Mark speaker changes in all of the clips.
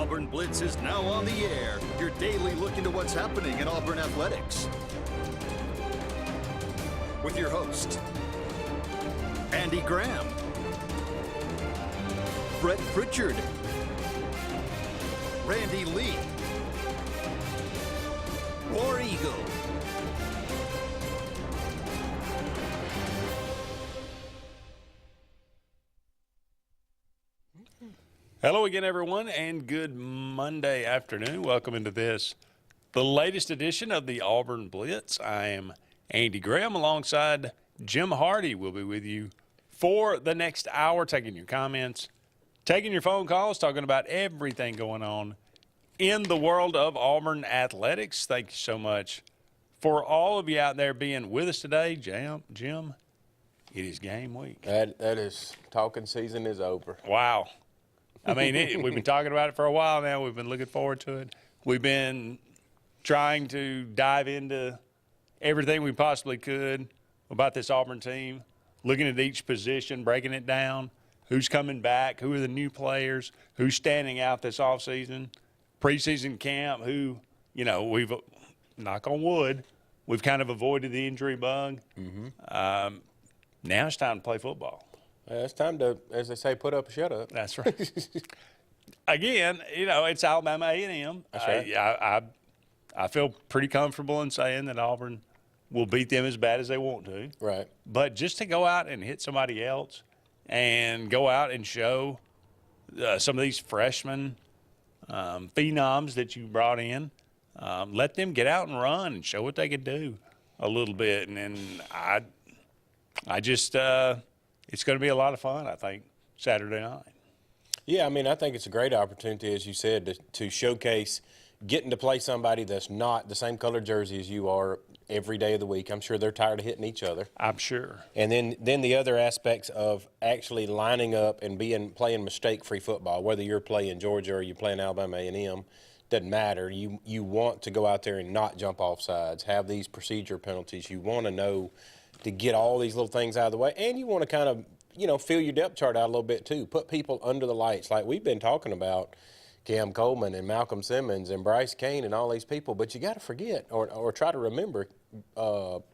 Speaker 1: Auburn Blitz is now on the air. Your daily look into what's happening in Auburn athletics. With your host, Andy Graham, Brett Pritchard, Randy Lee, War Eagle.
Speaker 2: Hello again, everyone, and good Monday afternoon. Welcome into the latest edition of the Auburn Blitz. I am Andy Graham alongside Jim Hardy. We'll be with you for the next hour, taking your comments, taking your phone calls, talking about everything going on in the world of Auburn athletics. Thank you so much for all of you out there being with us today. Jim, it is game week.
Speaker 3: That is, talking season is over.
Speaker 2: Wow. I mean, we've been talking about it for a while now. We've been looking forward to it. We've been trying to dive into everything we possibly could about this Auburn team, looking at each position, breaking it down, who's coming back, who are the new players, who's standing out this offseason, preseason camp, who, we've, knock on wood, we've kind of avoided the injury bug. Mm-hmm. Now it's time to play football.
Speaker 3: It's time to, as they say, put up or shut up.
Speaker 2: That's right. Again, it's Alabama A&M.
Speaker 3: That's right.
Speaker 2: I feel pretty comfortable in saying that Auburn will beat them as bad as they want to.
Speaker 3: Right.
Speaker 2: But just to go out and hit somebody else and go out and show some of these freshmen phenoms that you brought in, let them get out and run and show what they can do a little bit. And I just it's going to be a lot of fun, I think, Saturday night.
Speaker 3: Yeah, I mean, I think it's a great opportunity, as you said, to showcase getting to play somebody that's not the same color jersey as you are every day of the week. I'm sure they're tired of hitting each other.
Speaker 2: I'm sure.
Speaker 3: And then the other aspects of actually lining up and playing mistake-free football, whether you're playing Georgia or you're playing Alabama A&M, doesn't matter. You want to go out there and not jump off sides, have these procedure penalties. You want to know to get all these little things out of the way, and you want to kind of, fill your depth chart out a little bit too. Put people under the lights, like we've been talking about Cam Coleman and Malcolm Simmons and Bryce Kane and all these people, but you got to forget or try to remember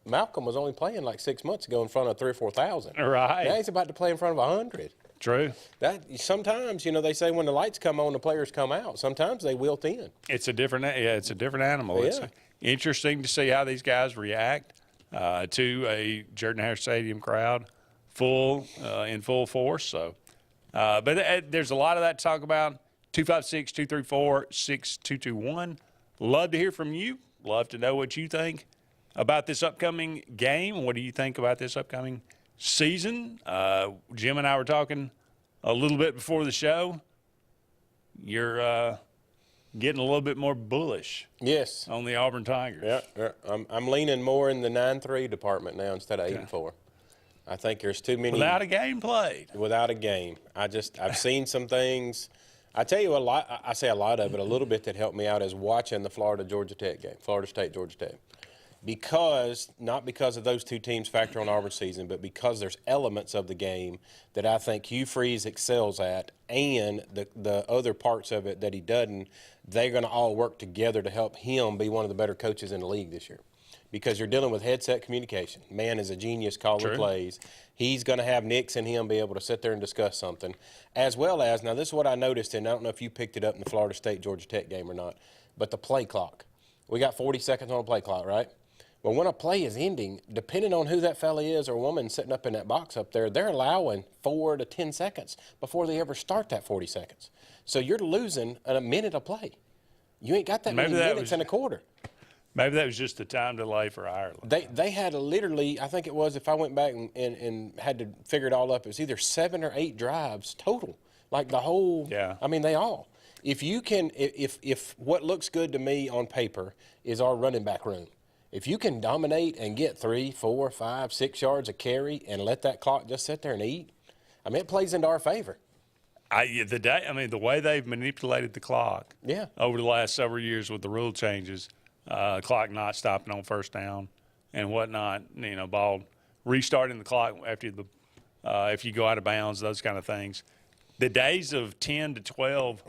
Speaker 3: Malcolm was only playing like 6 months ago in front of 3,000 or 4,000.
Speaker 2: Right.
Speaker 3: Now he's about to play in front of 100.
Speaker 2: True.
Speaker 3: That sometimes, they say when the lights come on, the players come out. Sometimes they wilt in.
Speaker 2: It's a different animal.
Speaker 3: Yeah.
Speaker 2: It's interesting to see how these guys react to a Jordan-Hare Stadium crowd in full force. So, but there's a lot of that to talk about. 256-234-6221. Love to hear from you. Love to know what you think about this upcoming game. What do you think about this upcoming season? Jim and I were talking a little bit before the show. You're getting a little bit more bullish.
Speaker 3: Yes.
Speaker 2: On the Auburn Tigers.
Speaker 3: Yeah. I'm leaning more in the 9-3 department now instead of 8-4. I think there's too many.
Speaker 2: Without a game played.
Speaker 3: Without a game. I've seen some things. I tell you a lot. I say a lot of it. A little bit that helped me out is watching the Florida State Georgia Tech. Not because of those two teams factor on Auburn's season, but because there's elements of the game that I think Hugh Freeze excels at, and the other parts of it that he doesn't, they're going to all work together to help him be one of the better coaches in the league this year. Because you're dealing with headset communication. Man is a genius caller plays. He's going to have Nix and him be able to sit there and discuss something. As well as, now this is what I noticed, and I don't know if you picked it up in the Florida State-Georgia Tech game or not, but the play clock. We got 40 seconds on a play clock, right? Well, when a play is ending, depending on who that fella is or woman sitting up in that box up there, they're allowing 4 to 10 seconds before they ever start that 40 seconds. So you're losing a minute of play. You ain't got that many minutes in a quarter.
Speaker 2: Maybe that was just the time delay for Ireland.
Speaker 3: They had literally, I think it was, if I went back and had to figure it all up, it was either 7 or 8 drives total. Like the whole, I mean, they all. If you can, if what looks good to me on paper is our running back room, if you can dominate and get 3, 4, 5, 6 yards of carry and let that clock just sit there and eat, I mean, it plays into our favor.
Speaker 2: The way they've manipulated the clock over the last several years with the rule changes, clock not stopping on first down and whatnot, ball restarting the clock after if you go out of bounds, those kind of things. The days of 10 to 12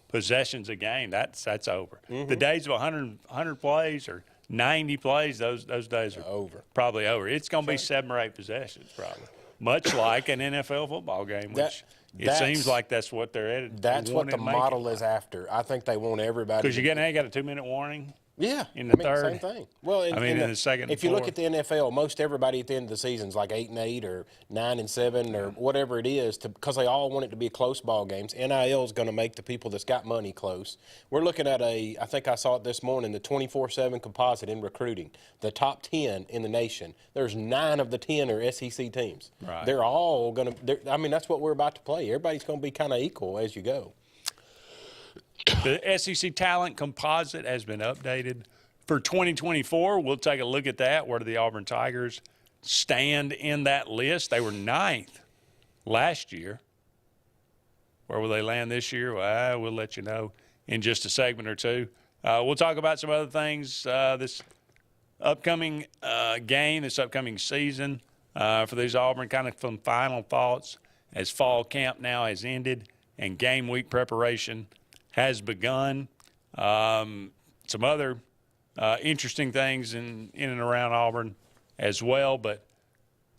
Speaker 2: possessions a game, that's over. The days of 100 plays or 90 plays, those days are
Speaker 3: over.
Speaker 2: Probably over. It's going to be 7 or 8 possessions probably, much like an NFL football game, which it seems like that's what they're at.
Speaker 3: That's what the model is after. I think they want everybody.
Speaker 2: Because you got a 2-minute warning.
Speaker 3: Yeah,
Speaker 2: in the third.
Speaker 3: Same thing. Well, in
Speaker 2: the second.
Speaker 3: If you look at the NFL, most everybody at the end of the season is like 8-8 or 9-7 or whatever it is, because they all want it to be close ball games. NIL is going to make the people that's got money close. We're looking at I think I saw it this morning, the 24/7 composite in recruiting. The top 10 in the nation. There's 9 of the 10 are SEC teams.
Speaker 2: Right.
Speaker 3: They're all going to. I mean, that's what we're about to play. Everybody's going to be kind of equal as you go.
Speaker 2: The SEC talent composite has been updated for 2024. We'll take a look at that. Where do the Auburn Tigers stand in that list? They were 9th last year. Where will they land this year? Well, we'll let you know in just a segment or two. We'll talk about some other things this upcoming game, this upcoming season for these Auburn, kind of some final thoughts as fall camp now has ended and game week preparation has begun. Some other interesting things in and around Auburn as well. But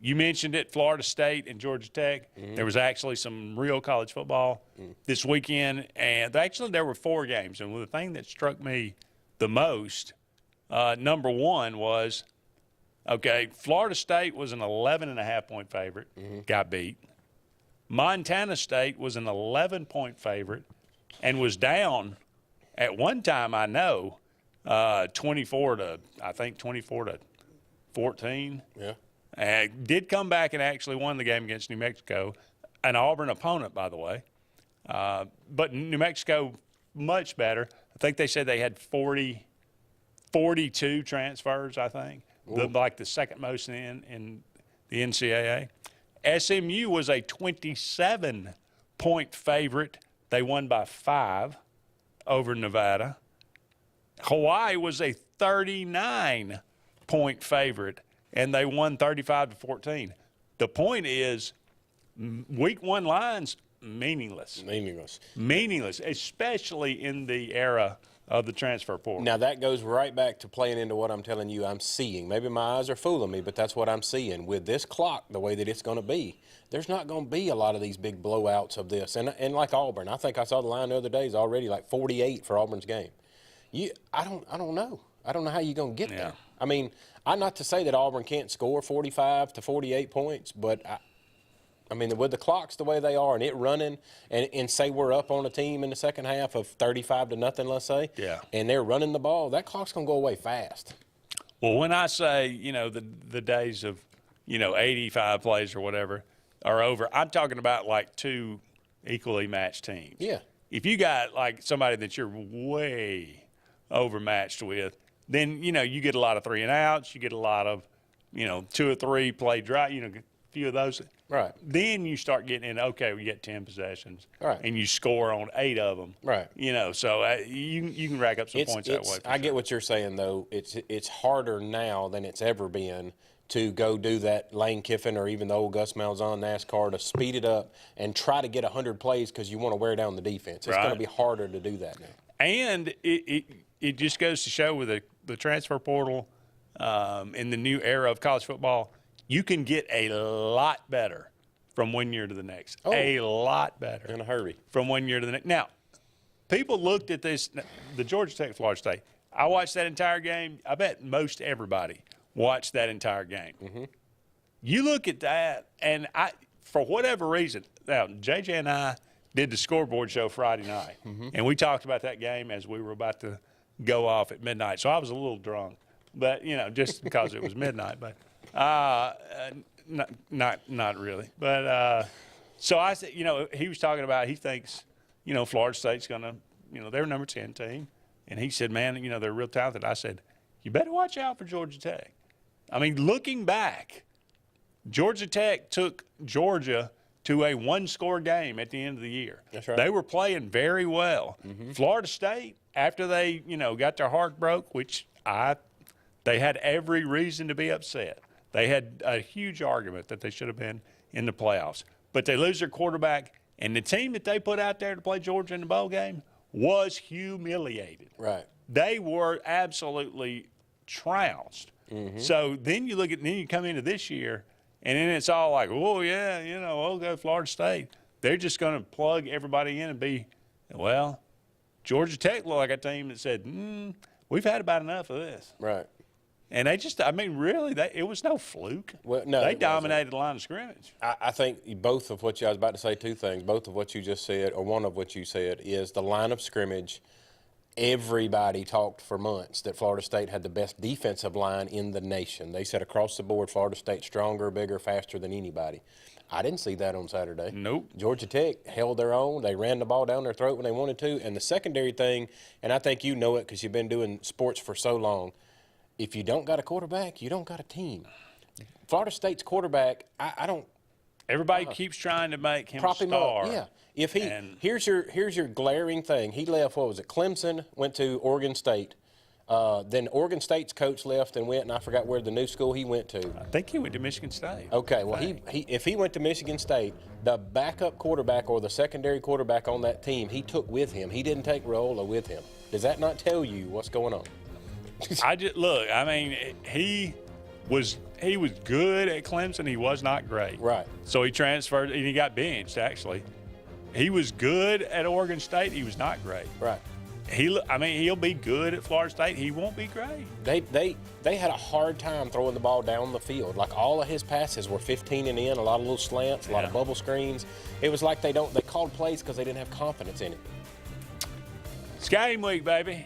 Speaker 2: you mentioned it, Florida State and Georgia Tech. There was actually some real college football this weekend. And actually there were 4 games. And the thing that struck me the most, number one was, Florida State was an 11.5-point favorite, got beat. Montana State was an 11-point favorite and was down at one time, I know, 24 to 14.
Speaker 3: Yeah.
Speaker 2: Did come back and actually won the game against New Mexico, an Auburn opponent, by the way. But New Mexico, much better. I think they said they had 42 transfers, I think, like the second most in the NCAA. SMU was a 27-point favorite. They won by 5 over Nevada. Hawaii was a 39-point favorite, and they won 35-14. The point is, week 1 lines, meaningless. Meaningless, especially in the era of the transfer portal.
Speaker 3: Now, that goes right back to playing into what I'm telling you I'm seeing. Maybe my eyes are fooling me, but that's what I'm seeing. With this clock, the way that it's going to be, there's not going to be a lot of these big blowouts of this. And like Auburn, I think I saw the line the other day is already like 48 for Auburn's game. I don't know. I don't know how you're going to get there. I mean, I'm not to say that Auburn can't score 45 to 48 points, but I mean, with the clocks the way they are and it running, and say we're up on a team in the second half of 35-0, let's say, and they're running the ball, that clock's going to go away fast.
Speaker 2: Well, when I say, the days of, 85 plays or whatever are over, I'm talking about like 2 equally matched teams.
Speaker 3: Yeah.
Speaker 2: If you got like somebody that you're way overmatched with, then, you get a lot of 3 and outs, you get a lot of, 2 or 3 play dry, a few of those.
Speaker 3: Right.
Speaker 2: Then you start getting in, we get 10 possessions.
Speaker 3: Right.
Speaker 2: And you score on 8 of them.
Speaker 3: Right.
Speaker 2: So you can rack up some points that way.
Speaker 3: I get what you're saying, though. It's harder now than it's ever been to go do that Lane Kiffin or even the old Gus Malzahn NASCAR to speed it up and try to get 100 plays because you want to wear down the defense. It's going to be harder to do that now.
Speaker 2: And it just goes to show with the transfer portal in the new era of college football, you can get a lot better from one year to the next. A lot better.
Speaker 3: In a hurry.
Speaker 2: From one year to the next. Now, people looked at this, the Georgia Tech, Florida State. I watched that entire game. I bet most everybody watched that entire game. You look at that, and for whatever reason, now, JJ and I did the scoreboard show Friday night, and we talked about that game as we were about to go off at midnight. So I was a little drunk, but, just because it was midnight. But not really. But so I said, he was talking about he thinks, Florida State's going to, they're a number 10 team. And he said, man, they're real talented. I said, you better watch out for Georgia Tech. I mean, looking back, Georgia Tech took Georgia to a 1-score game at the end of the year.
Speaker 3: That's right.
Speaker 2: They were playing very well. Florida State, after they, got their heart broke, which they had every reason to be upset. They had a huge argument that they should have been in the playoffs. But they lose their quarterback, and the team that they put out there to play Georgia in the bowl game was humiliated.
Speaker 3: Right.
Speaker 2: They were absolutely trounced. So then you come into this year, and then it's all like, oh, yeah, we'll go Florida State. They're just going to plug everybody in and be, well, Georgia Tech looked like a team that said, we've had about enough of this.
Speaker 3: Right.
Speaker 2: And really, it was no fluke.
Speaker 3: Well, no,
Speaker 2: they
Speaker 3: it
Speaker 2: dominated the line of scrimmage.
Speaker 3: I think both of what I was about to say two things. Both of what you just said, or one of what you said, is the line of scrimmage. Everybody talked for months that Florida State had the best defensive line in the nation. They said across the board, Florida State stronger, bigger, faster than anybody. I didn't see that on Saturday.
Speaker 2: Nope.
Speaker 3: Georgia Tech held their own. They ran the ball down their throat when they wanted to. And the secondary thing, and I think you know it because you've been doing sports for so long, if you don't got a quarterback, you don't got a team. Florida State's quarterback, I don't.
Speaker 2: Everybody keeps trying to make him a
Speaker 3: prop him
Speaker 2: star.
Speaker 3: up. Yeah. If here's your glaring thing. He left. What was it? Clemson, went to Oregon State. Then Oregon State's coach left and went, and I forgot where the new school he went to.
Speaker 2: I think he went to Michigan State.
Speaker 3: Okay. Well, if he went to Michigan State, the backup quarterback or the secondary quarterback on that team, he took with him. He didn't take Raiola with him. Does that not tell you what's going on?
Speaker 2: He was good at Clemson. He was not great.
Speaker 3: Right.
Speaker 2: So he transferred, and he got benched, actually. He was good at Oregon State. He was not great.
Speaker 3: Right.
Speaker 2: He'll be good at Florida State. He won't be great.
Speaker 3: They had a hard time throwing the ball down the field. Like all of his passes were 15 and in, a lot of little slants, a lot of bubble screens. It was like they called plays because they didn't have confidence in it.
Speaker 2: It's game week, baby.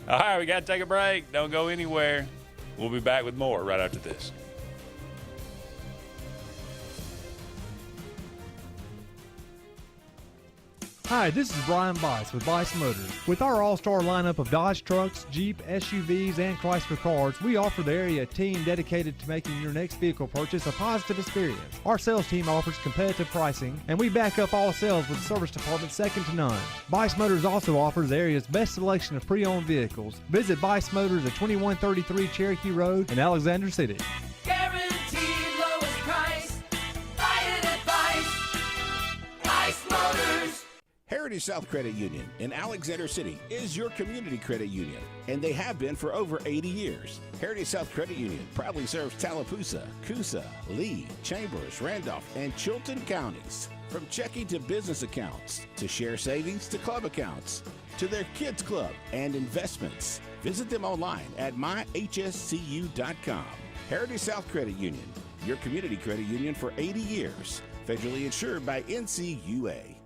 Speaker 2: All right, we got to take a break. Don't go anywhere. We'll be back with more right after this.
Speaker 4: Hi, this is Brian Bice with Bice Motors. With our all-star lineup of Dodge trucks, Jeep, SUVs, and Chrysler cars, we offer the area a team dedicated to making your next vehicle purchase a positive experience. Our sales team offers competitive pricing, and we back up all sales with a service department second to none. Bice Motors also offers the area's best selection of pre-owned vehicles. Visit Bice Motors at 2133 Cherokee Road in Alexander City.
Speaker 5: Guaranteed lowest price. Buy it at Bice Motors.
Speaker 6: Heritage South Credit Union in Alexander City is your community credit union, and they have been for over 80 years. Heritage South Credit Union proudly serves Tallapoosa, Coosa, Lee, Chambers, Randolph, and Chilton counties. From checking to business accounts, to share savings to club accounts, to their kids club and investments. Visit them online at myhscu.com. Heritage South Credit Union, your community credit union for 80 years. Federally insured by NCUA.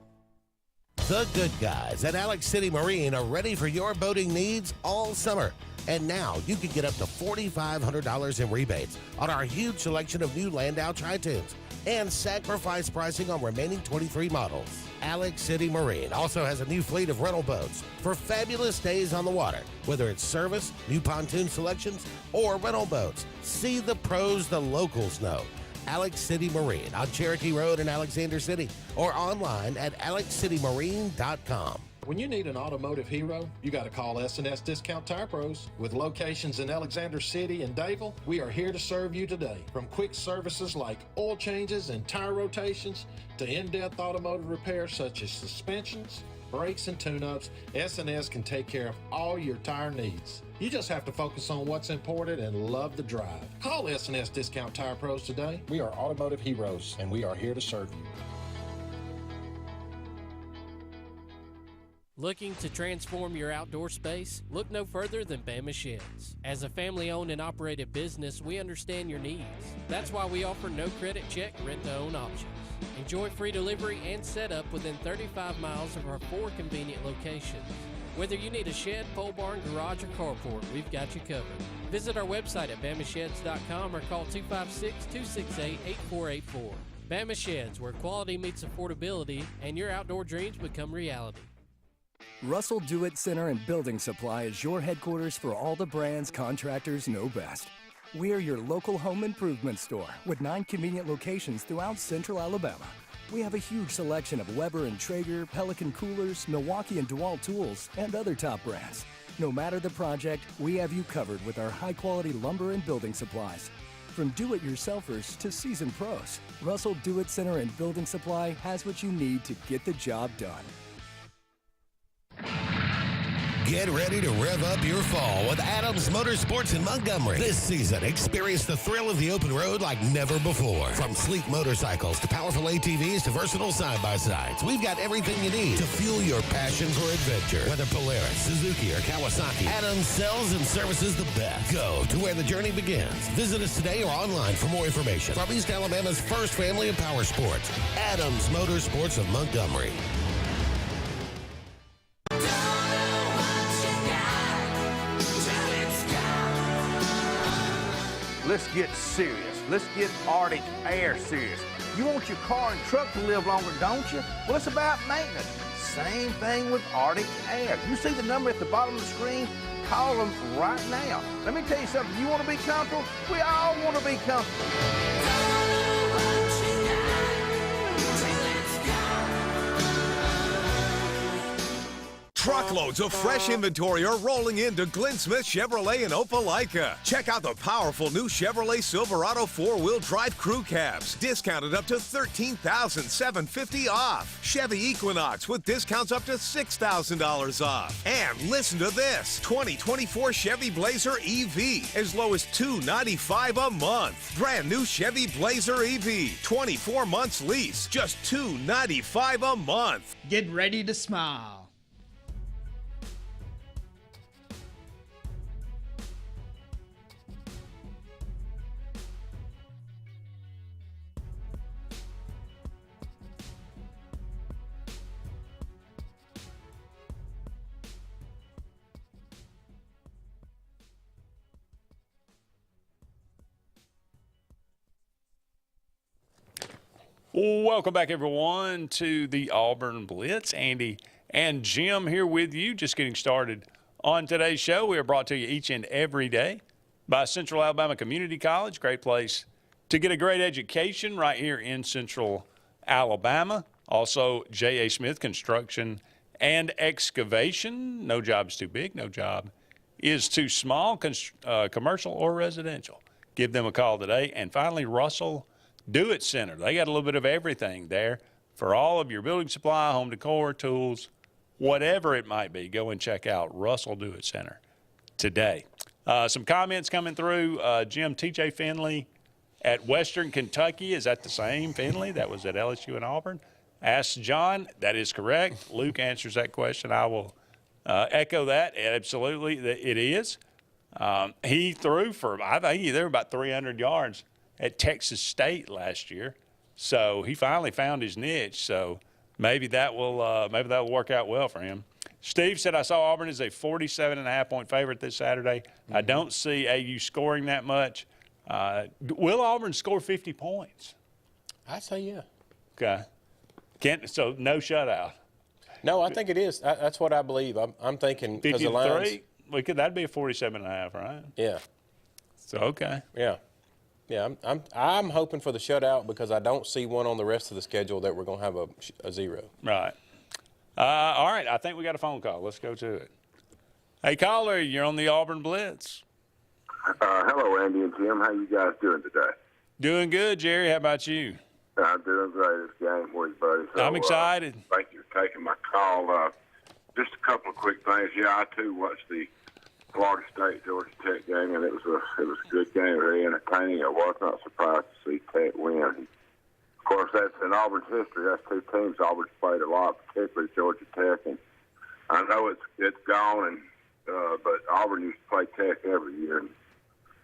Speaker 7: The good guys at Alex City Marine are ready for your boating needs all summer. And now you can get up to $4,500 in rebates on our huge selection of new Landau Tri-Tunes and sacrifice pricing on remaining 23 models. Alex City Marine also has a new fleet of rental boats for fabulous days on the water, whether it's service, new pontoon selections, or rental boats. See the pros the locals know. Alex City Marine on Cherokee Road in Alexander City or online at alexcitymarine.com.
Speaker 8: When you need an automotive hero, you got to call S&S Discount Tire Pros. With locations in Alexander City and Dayville, we are here to serve you today. From quick services like oil changes and tire rotations to in-depth automotive repairs such as suspensions, brakes, and tune-ups, S&S can take care of all your tire needs. You just have to focus on what's important and love the drive. Call S&S Discount Tire Pros today. We are automotive heroes, and we are here to serve you.
Speaker 9: Looking to transform your outdoor space? Look no further than Bama Sheds. As a family-owned and operated business, we understand your needs. That's why we offer no credit check, rent-to-own options. Enjoy free delivery and setup within 35 miles of our 4 convenient locations. Whether you need a shed, pole barn, garage, or carport, we've got you covered. Visit our website at bamasheds.com or call 256-268-8484. Bama Sheds, where quality meets affordability and your outdoor dreams become reality.
Speaker 10: Russell Do-It Center and Building Supply is your headquarters for all the brands contractors know best. We are your local home improvement store with 9 convenient locations throughout central Alabama. We have a huge selection of Weber and Traeger, Pelican coolers, Milwaukee and DeWalt tools, and other top brands. No matter the project, we have you covered with our high-quality lumber and building supplies. From do-it-yourselfers to seasoned pros, Russell Do-It Center and Building Supply has what you need to get the job done.
Speaker 7: Get ready to rev up your fall with Adams Motorsports in Montgomery. This season, experience the thrill of the open road like never before. From sleek motorcycles to powerful ATVs to versatile side-by-sides, we've got everything you need to fuel your passion for adventure. Whether Polaris, Suzuki, or Kawasaki, Adams sells and services the best. Go to where the journey begins. Visit us today or online for more information. From East Alabama's first family of power sports, Adams Motorsports of Montgomery.
Speaker 11: Let's get serious. Let's get Arctic Air serious. You want your car and truck to live longer, don't you? Well, it's about maintenance. Same thing with Arctic Air. You see the number at the bottom of the screen? Call them right now. Let me tell you something. You want to be comfortable? We all want to be comfortable.
Speaker 12: Truckloads of fresh inventory are rolling into Glenn Smith Chevrolet in Opelika. Check out the powerful new Chevrolet Silverado 4-wheel drive crew cabs, discounted up to $13,750 off. Chevy Equinox with discounts up to $6,000 off. And listen to this, 2024 Chevy Blazer EV, as low as $295 a month. Brand new Chevy Blazer EV, 24 months lease, just $295 a month.
Speaker 13: Get ready to smile.
Speaker 2: Welcome back, everyone, to the Auburn Blitz. Andy and Jim here with you, just getting started on today's show. We are brought to you each and every day by Central Alabama Community College. Great place to get a great education right here in Central Alabama. Also, J.A. Smith Construction and Excavation. No job's too big, no job is too small, commercial or residential. Give them a call today. And finally, Russell Do It Center. They got a little bit of everything there for all of your building supply, home decor, tools, whatever it might be. Go and check out Russell Do It Center today. Some comments coming through. Jim, T.J. Finley at Western Kentucky. Is that the same Finley that was at LSU and Auburn? Asked John. That is correct. Luke answers that question. I will echo that. Absolutely, it is. He threw for, I think he threw about 300 yards at Texas State last year. So he finally found his niche. So maybe that will work out well for him. Steve said, I saw Auburn as a 47.5-point favorite this Saturday. I don't see AU scoring that much. Will Auburn score 50 points?
Speaker 3: I say yeah.
Speaker 2: Okay. So no shutout.
Speaker 3: No, I think it is. That's what I believe. I'm thinking because the Lions.
Speaker 2: That'd be a 47.5, right?
Speaker 3: Yeah.
Speaker 2: So okay.
Speaker 3: Yeah. Yeah, I'm hoping for the shutout because I don't see one on the rest of the schedule that we're going to have a zero.
Speaker 2: Right. All right, I think we got a phone call. Let's go to it. Hey, caller, you're on the Auburn Blitz.
Speaker 14: Hello, Andy and Jim. How you guys doing today?
Speaker 2: Doing good, Jerry. How about you?
Speaker 14: I'm doing great. This game for you, buddy. So,
Speaker 2: I'm excited.
Speaker 14: Thank you for taking my call. Just a couple of quick things. Yeah, I, too, watched the Florida State Georgia Tech game, and it was a good game, very entertaining. I was not surprised to see Tech win. Of course, that's in Auburn's history. That's two teams Auburn's played a lot, particularly Georgia Tech. And I know it's gone, and but Auburn used to play Tech every year. And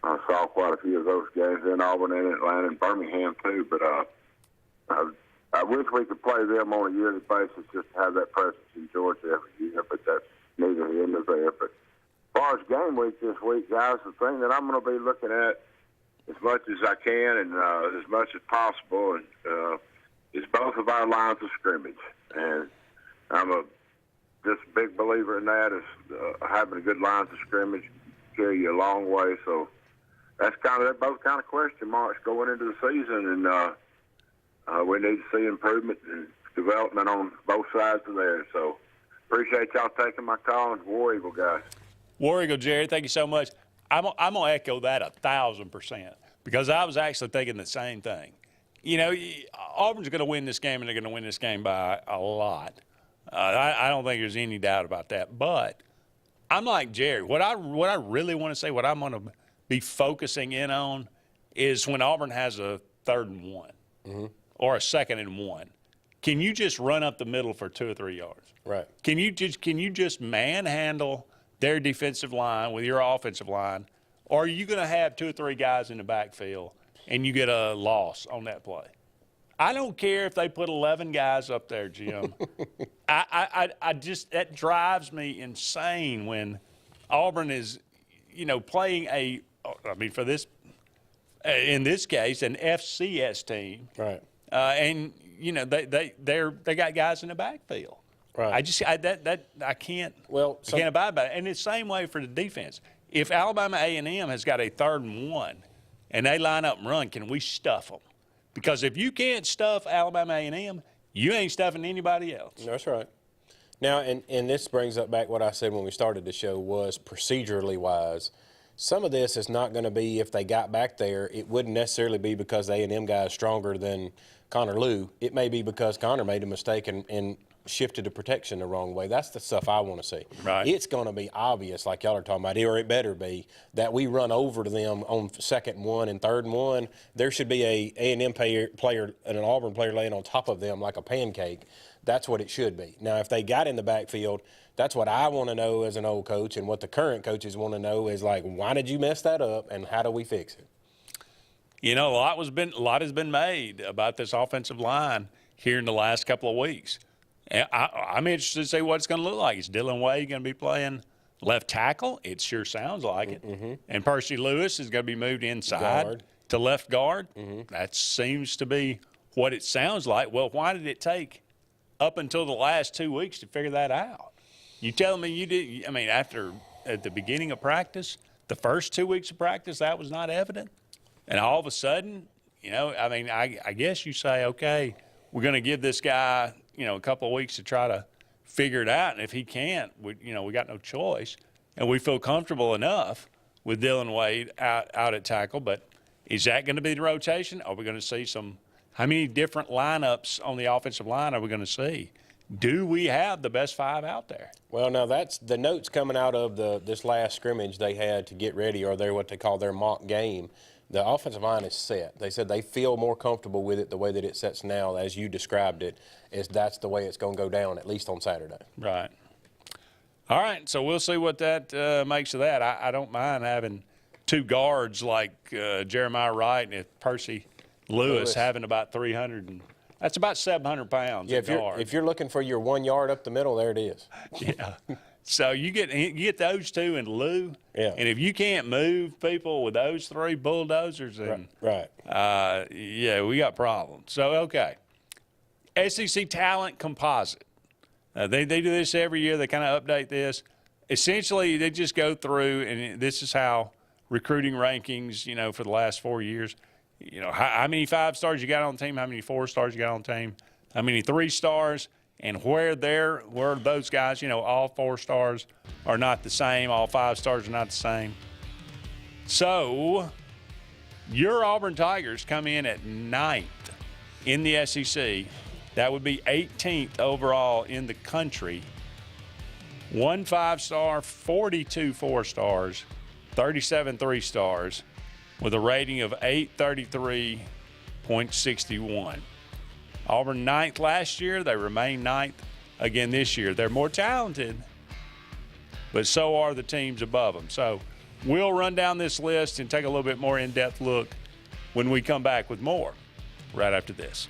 Speaker 14: I saw quite a few of those games in Auburn and Atlanta and Birmingham too. But I wish we could play them on a yearly basis just to have that presence in Georgia every year. But that's neither here nor there. But as far as game week this week, guys, the thing that I'm going to be looking at as much as I can and as much as possible is both of our lines of scrimmage. And I'm just a big believer in that, is having a good lines of scrimmage carry you a long way. So they're both kind of question marks going into the season, and we need to see improvement and development on both sides of there. So appreciate y'all taking my call, and War Eagle, guys.
Speaker 2: War Eagle, Jerry, thank you so much. I'm going to echo that 1,000% because I was actually thinking the same thing. You know, Auburn's going to win this game, and they're going to win this game by a lot. I don't think there's any doubt about that. But I'm like Jerry. What I really want to say, what I'm going to be focusing in on is when Auburn has a 3rd and 1 or a 2nd and 1. Can you just run up the middle for 2 or 3 yards?
Speaker 3: Right.
Speaker 2: Can you just manhandle their defensive line with your offensive line, or are you going to have 2 or 3 guys in the backfield and you get a loss on that play? I don't care if they put 11 guys up there, Jim. I just, that drives me insane when Auburn is, playing for this, in this case, an FCS team.
Speaker 3: Right.
Speaker 2: And they got guys in the backfield.
Speaker 3: Right.
Speaker 2: I can't abide by it. And it's the same way for the defense. If Alabama A&M has got a 3rd and 1 and they line up and run, can we stuff them? Because if you can't stuff Alabama A&M, you ain't stuffing anybody else.
Speaker 3: That's right. Now, and this brings up back what I said when we started the show was procedurally wise. Some of this is not going to be if they got back there. It wouldn't necessarily be because the A&M guy is stronger than Connor Lew. It may be because Connor made a mistake and shifted the protection the wrong way. That's the stuff I want to see.
Speaker 2: Right.
Speaker 3: It's going to be obvious, like y'all are talking about, or it better be, that we run over to them on 2nd and 1 and 3rd and 1. There should be a A&M player and an Auburn player laying on top of them like a pancake. That's what it should be. Now, if they got in the backfield, that's what I want to know as an old coach, and what the current coaches want to know is, like, why did you mess that up, and how do we fix it?
Speaker 2: A lot has been made about this offensive line here in the last couple of weeks. And I'm interested to see what it's going to look like. Is Dylan Wade going to be playing left tackle? It sure sounds like it. Mm-hmm. And Percy Lewis is going to be moved inside to left guard. Mm-hmm. That seems to be what it sounds like. Well, why did it take up until the last 2 weeks to figure that out? You telling me you did? I mean, at the beginning of practice, the first 2 weeks of practice, that was not evident? And all of a sudden, I guess you say, okay, we're going to give this guy, a couple of weeks to try to figure it out. And if he can't, we got no choice. And we feel comfortable enough with Dylan Wade out at tackle. But is that going to be the rotation? Are we going to see how many different lineups on the offensive line are we going to see? Do we have the best 5 out there?
Speaker 3: Well, now that's the notes coming out of this last scrimmage they had to get ready, or what they call their mock game. The offensive line is set. They said they feel more comfortable with it the way that it sets now, as you described it, is that's the way it's going to go down, at least on Saturday.
Speaker 2: Right. All right, so we'll see what that makes of that. I don't mind having 2 guards like Jeremiah Wright and Percy Lewis having about 300 that's about 700 pounds.
Speaker 3: Yeah, if you're looking for your 1 yard up the middle, there it is.
Speaker 2: Yeah. So you get those 2 in Lou,
Speaker 3: and
Speaker 2: if you can't move people with those 3 bulldozers, then we got problems. So okay, SEC talent composite. They do this every year. They kind of update this. Essentially, they just go through, and this is how recruiting rankings, for the last 4 years. How many 5 stars you got on the team, how many 4 stars you got on the team, how many 3 stars. And where those guys, all 4 stars are not the same, all 5 stars are not the same. So your Auburn Tigers come in at 9th in the SEC. That would be 18th overall in the country. 1 5-star, 42 4 stars, 37 3 stars, with a rating of 833.61. Auburn 9th last year. They remain 9th again this year. They're more talented, but so are the teams above them. So we'll run down this list and take a little bit more in-depth look when we come back with more right after this.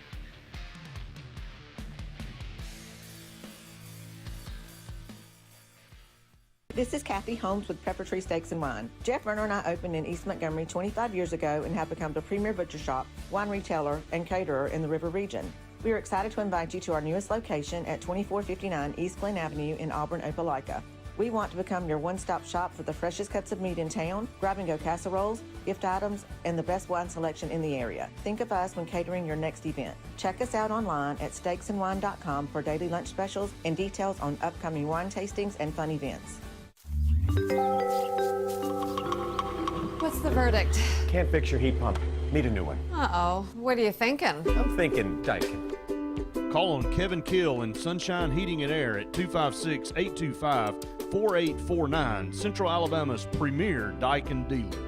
Speaker 13: This is Kathy Holmes with Pepper Tree Steaks and Wine. Jeff Verner and I opened in East Montgomery 25 years ago and have become the premier butcher shop, wine retailer, and caterer in the River region. We are excited to invite you to our newest location at 2459 East Glen Avenue in Auburn, Opelika. We want to become your one-stop shop for the freshest cuts of meat in town, grab-and-go casseroles, gift items, and the best wine selection in the area. Think of us when catering your next event. Check us out online at steaksandwine.com for daily lunch specials and details on upcoming wine tastings and fun events.
Speaker 15: What's the verdict?
Speaker 16: Can't fix your heat pump. Need a new one.
Speaker 15: Uh-oh. What are you thinking?
Speaker 16: I'm thinking Daikin.
Speaker 17: Call on Kevin Kill and Sunshine Heating and Air at 256-825-5655 4849, Central Alabama's premier Daikin dealer.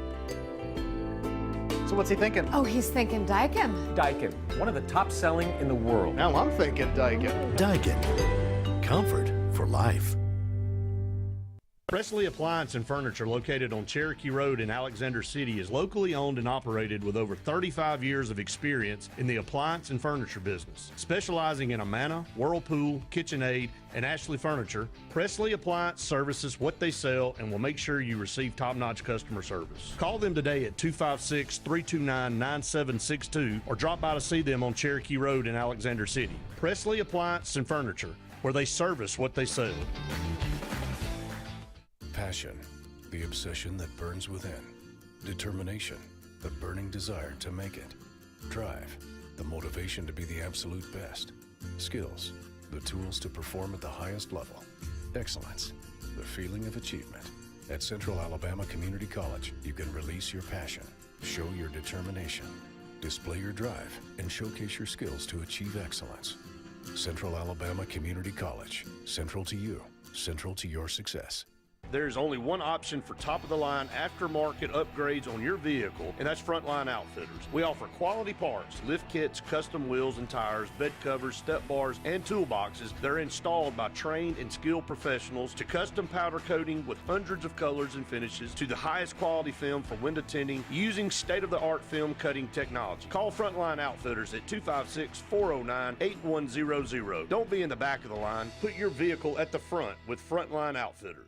Speaker 16: So what's he thinking?
Speaker 15: Oh, he's thinking Daikin.
Speaker 16: Daikin, one of the top selling in the world.
Speaker 11: Now I'm thinking Daikin.
Speaker 18: Daikin, comfort for life.
Speaker 17: Presley Appliance and Furniture, located on Cherokee Road in Alexander City, is locally owned and operated with over 35 years of experience in the appliance and furniture business. Specializing in Amana, Whirlpool, KitchenAid, and Ashley Furniture, Presley Appliance services what they sell and will make sure you receive top-notch customer service. Call them today at 256-329-9762 or drop by to see them on Cherokee Road in Alexander City. Presley Appliance and Furniture, where they service what they sell.
Speaker 18: Passion, the obsession that burns within. Determination, the burning desire to make it. Drive, the motivation to be the absolute best. Skills, the tools to perform at the highest level. Excellence, the feeling of achievement. At Central Alabama Community College, you can release your passion, show your determination, display your drive, and showcase your skills to achieve excellence. Central Alabama Community College, central to you, central to your success.
Speaker 17: There's only one option for top-of-the-line aftermarket upgrades on your vehicle, and that's Frontline Outfitters. We offer quality parts, lift kits, custom wheels and tires, bed covers, step bars, and toolboxes that are installed by trained and skilled professionals, to custom powder coating with hundreds of colors and finishes, to the highest quality film for window tinting using state-of-the-art film cutting technology. Call Frontline Outfitters at 256-409-8100. Don't be in the back of the line. Put your vehicle at the front with Frontline Outfitters.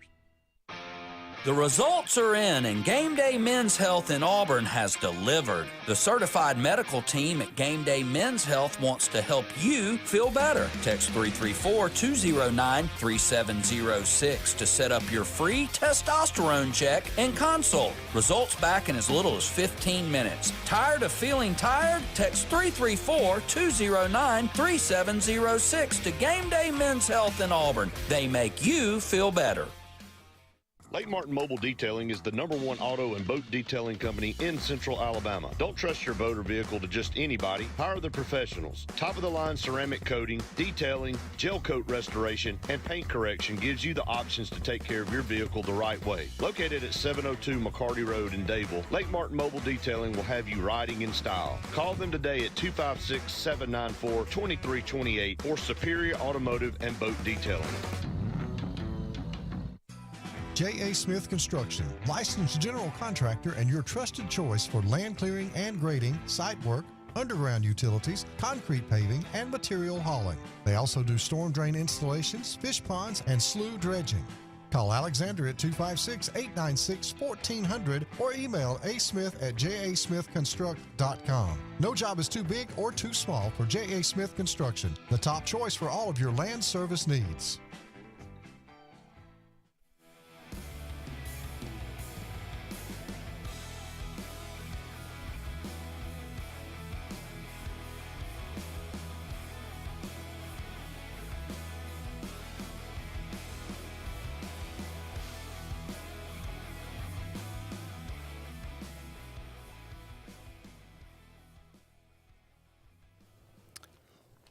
Speaker 19: The results are in, and Game Day Men's Health in Auburn has delivered. The certified medical team at Game Day Men's Health wants to help you feel better. Text 334-209-3706 to set up your free testosterone check and consult. Results back in as little as 15 minutes. Tired of feeling tired? Text 334-209-3706 to Game Day Men's Health in Auburn. They make you feel better.
Speaker 17: Lake Martin Mobile Detailing is the #1 auto and boat detailing company in Central Alabama. Don't trust your boat or vehicle to just anybody. Hire the professionals. Top-of-the-line ceramic coating, detailing, gel coat restoration, and paint correction gives you the options to take care of your vehicle the right way. Located at 702 McCarty Road in Dayville, Lake Martin Mobile Detailing will have you riding in style. Call them today at 256-794-2328 or Superior Automotive and Boat Detailing.
Speaker 20: J.A. Smith Construction, licensed general contractor and your trusted choice for land clearing and grading, site work, underground utilities, concrete paving, and material hauling. They also do storm drain installations, fish ponds, and slough dredging. Call Alexander at 256-896-1400 or email asmith@jasmithconstruct.com. No job is too big or too small for J.A. Smith Construction, the top choice for all of your land service needs.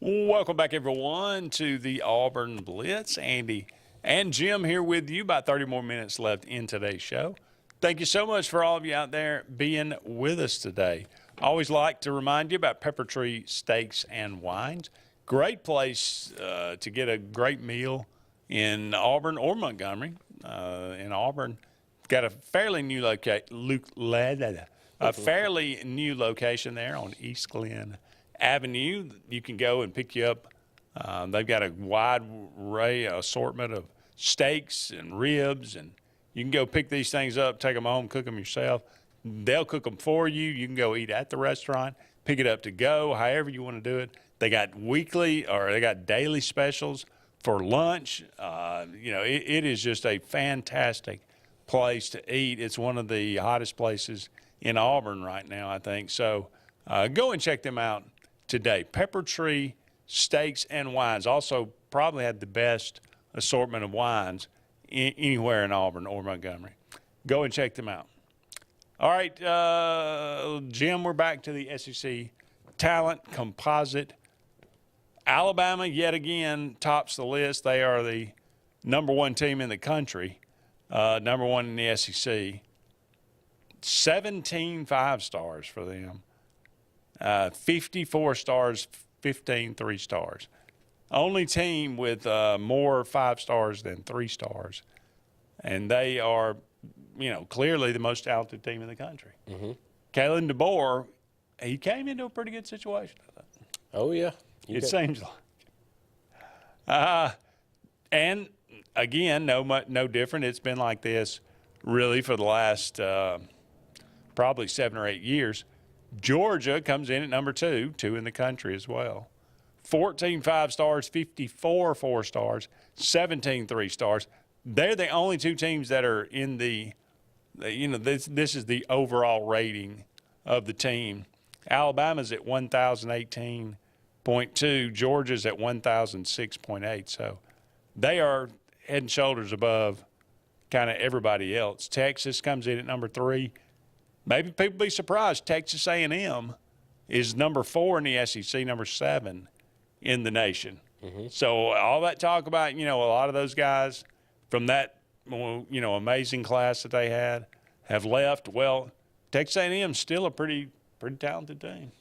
Speaker 2: Welcome back, everyone, to the Auburn Blitz. Andy and Jim here with you. About 30 more minutes left in today's show. Thank you so much for all of you out there being with us today. I always like to remind you about Pepper Tree Steaks and Wines. Great place to get a great meal in Auburn or Montgomery. In Auburn, got a fairly new location there on East Glen Avenue. You can go and pick you up. They've got a wide array assortment of steaks and ribs, and you can go pick these things up, take them home, cook them yourself. They'll cook them for you. You can go eat at the restaurant, pick it up to go, however you want to do it. They got weekly or they got daily specials for lunch. It is just a fantastic place to eat. It's one of the hottest places in Auburn right now, I think. So go and check them out today. Pepper Tree Steaks and Wines also probably had the best assortment of wines anywhere in Auburn or Montgomery. Go and check them out. All right, Jim, we're back to the SEC Talent Composite. Alabama, yet again, tops the list. They are the number one team in the country, number one in the SEC. 17 5-stars for them, 54 stars, 15 3-stars. Only team with more 5-stars than 3-stars. And they are, clearly the most talented team in the country. Kalen DeBoer, he came into a pretty good situation, I think.
Speaker 3: Oh, yeah.
Speaker 2: It seems like. And, again, no different. It's been like this really for the last probably 7 or 8 years. Georgia comes in at number 2 in the country as well. 14 5-stars, 54 4-stars, 17 3-stars. They're the only 2 teams that are in this is the overall rating of the team. Alabama's at 1,018.2. Georgia's at 1,006.8. So they are head and shoulders above kind of everybody else. Texas comes in at number 3. Maybe people be surprised. Texas A&M is number 4 in the SEC, number 7 in the nation. So all that talk about, a lot of those guys from that, amazing class that they had have left. Well, Texas A&M's still a pretty talented team.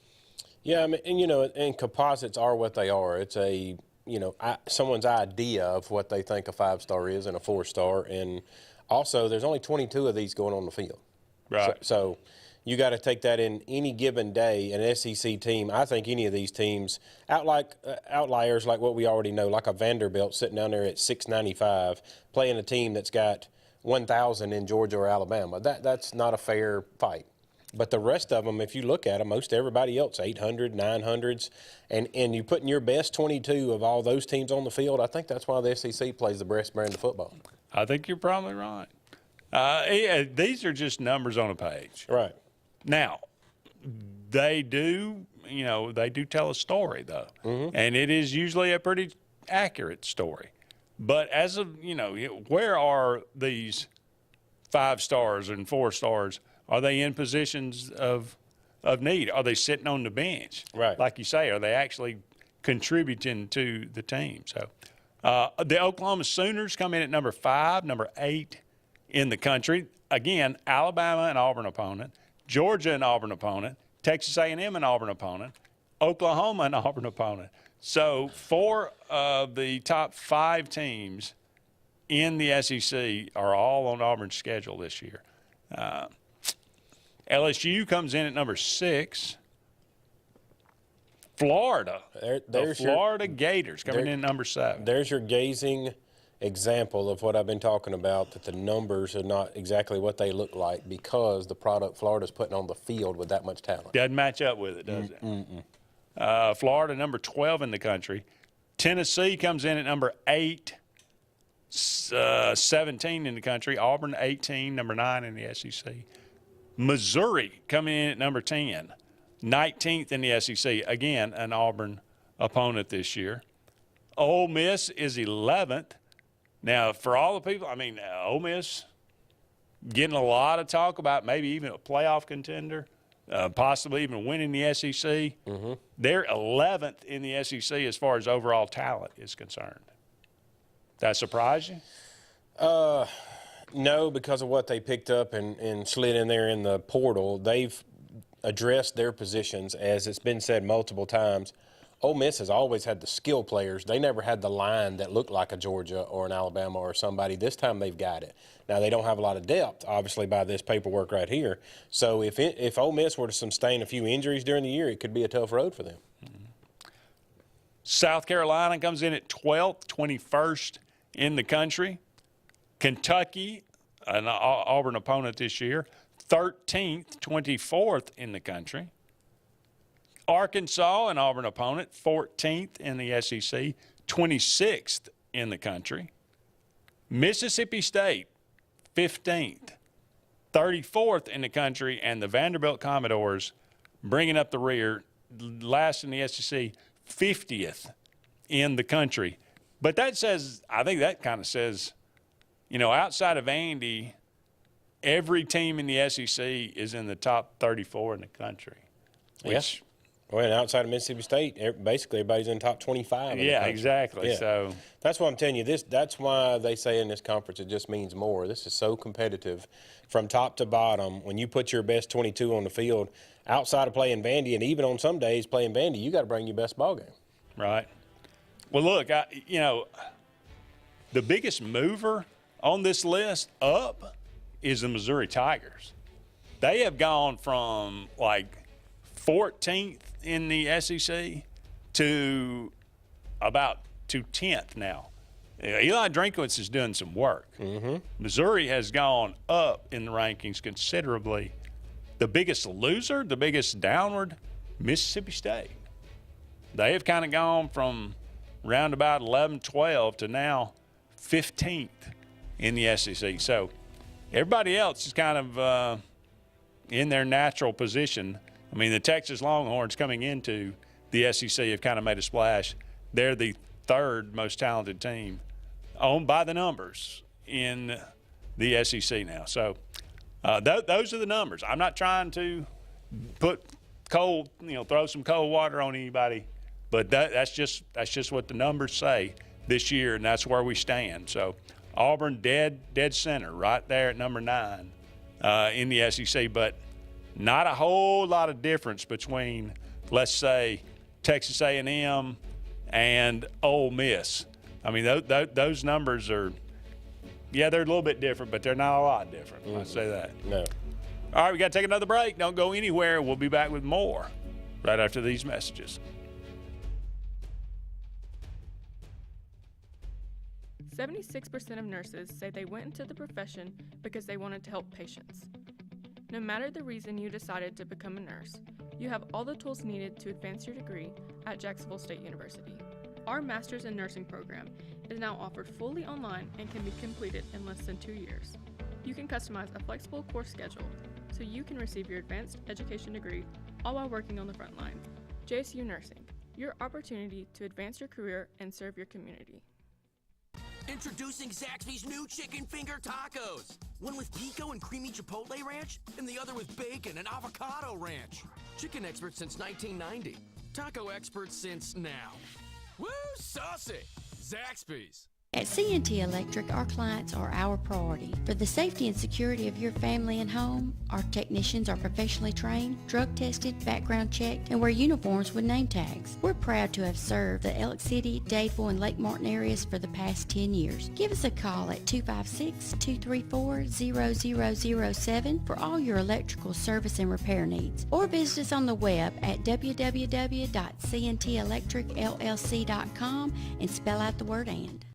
Speaker 3: Yeah, I mean, and composites are what they are. It's a, someone's idea of what they think a 5-star is and a 4-star. And also, there's only 22 of these going on the field.
Speaker 2: Right.
Speaker 3: So you got to take that in any given day. An SEC team, I think any of these teams, outliers like what we already know, like a Vanderbilt sitting down there at 695, playing a team that's got 1,000 in Georgia or Alabama. That's not a fair fight. But the rest of them, if you look at them, most everybody else, 800, 900s, and you putting your best 22 of all those teams on the field, I think that's why the SEC plays the best brand of football.
Speaker 2: I think you're probably right. These are just numbers on a page.
Speaker 3: Right.
Speaker 2: Now, they do tell a story, though, and it is usually a pretty accurate story. But as of, where are these 5-stars and 4-stars? Are they in positions of need? Are they sitting on the bench?
Speaker 3: Right.
Speaker 2: Like you say, are they actually contributing to the team? So the Oklahoma Sooners come in at number 5, number 8 in the country. Again, Alabama and Auburn opponent, Georgia and Auburn opponent, Texas A&M and Auburn opponent, Oklahoma and Auburn opponent. So 4 of the top 5 teams in the SEC are all on Auburn's schedule this year. LSU comes in at number 6. Florida, the Florida Gators coming in at number 7.
Speaker 3: There's your gazing example of what I've been talking about, that the numbers are not exactly what they look like because the product Florida's putting on the field with that much talent.
Speaker 2: Doesn't match up with it, does it? Florida, number 12 in the country. Tennessee comes in at number 8, 17 in the country. Auburn, 18, number 9 in the SEC. Missouri coming in at number 10, 19th in the SEC. Again, an Auburn opponent this year. Ole Miss is 11th. Now, for all the people, Ole Miss getting a lot of talk about maybe even a playoff contender, possibly even winning the SEC. They're 11th in the SEC as far as overall talent is concerned. That surprise you?
Speaker 3: No, because of what they picked up and slid in there in the portal. They've addressed their positions, as it's been said multiple times. Ole Miss has always had the skill players. They never had the line that looked like a Georgia or an Alabama or somebody. This time they've got it. Now, they don't have a lot of depth, obviously, by this paperwork right here. So if Ole Miss were to sustain a few injuries during the year, it could be a tough road for them.
Speaker 2: South Carolina comes in at 12th, 21st in the country. Kentucky, an Auburn opponent this year, 13th, 24th in the country. Arkansas, an Auburn opponent, 14th in the SEC, 26th in the country. Mississippi State, 15th, 34th in the country, and the Vanderbilt Commodores bringing up the rear, last in the SEC, 50th in the country. But that says, I think that kind of says, outside of Andy, every team in the SEC is in the top 34 in the country. Which,
Speaker 3: Well, and outside of Mississippi State, basically everybody's in the top 25.
Speaker 2: Yeah, exactly.
Speaker 3: Yeah.
Speaker 2: So
Speaker 3: that's why I'm telling you this. That's why they say in this conference it just means more. This is so competitive from top to bottom. When you put your best 22 on the field, outside of playing bandy, and even on some days playing bandy, you got to bring your best ball game.
Speaker 2: Right. Well, look, the biggest mover on this list up is the Missouri Tigers. They have gone from like 14th in the SEC to about to 10th now. Eli Drinkwitz is doing some work.
Speaker 3: Mm-hmm.
Speaker 2: Missouri has gone up in the rankings considerably. The biggest loser, the biggest downward, Mississippi State. They have kind of gone from round about 11, 12 to now 15th in the SEC. So everybody else is kind of in their natural position. I mean, the Texas Longhorns coming into the SEC have kind of made a splash. They're the third most talented team owned by the numbers in the SEC now. So those are the numbers. I'm not trying to throw some cold water on anybody, but that's just what the numbers say this year, and that's where we stand. So Auburn dead center right there at number 9 in the SEC, but not a whole lot of difference between, let's say, Texas A&M and Ole Miss. I mean, those numbers are, they're a little bit different, but they're not a lot different. I'll say that.
Speaker 3: No.
Speaker 2: All right, we got to take another break. Don't go anywhere. We'll be back with more right after these messages.
Speaker 21: 76% of nurses say they went into the profession because they wanted to help patients. No matter the reason you decided to become a nurse, you have all the tools needed to advance your degree at Jacksonville State University. Our Master's in Nursing program is now offered fully online and can be completed in less than 2 years. You can customize a flexible course schedule so you can receive your advanced education degree all while working on the front line. JSU Nursing, your opportunity to advance your career and serve your community.
Speaker 22: Introducing Zaxby's new chicken finger tacos. One with pico and creamy chipotle ranch, and the other with bacon and avocado ranch. Chicken experts since 1990. Taco experts since now. Woo, saucy! Zaxby's.
Speaker 23: At C&T Electric, our clients are our priority. For the safety and security of your family and home, our technicians are professionally trained, drug tested, background checked, and wear uniforms with name tags. We're proud to have served the Elk City, Dadeville, and Lake Martin areas for the past 10 years. Give us a call at 256-234-0007 for all your electrical service and repair needs, or visit us on the web at www.cntelectricllc.com and spell out the word "and."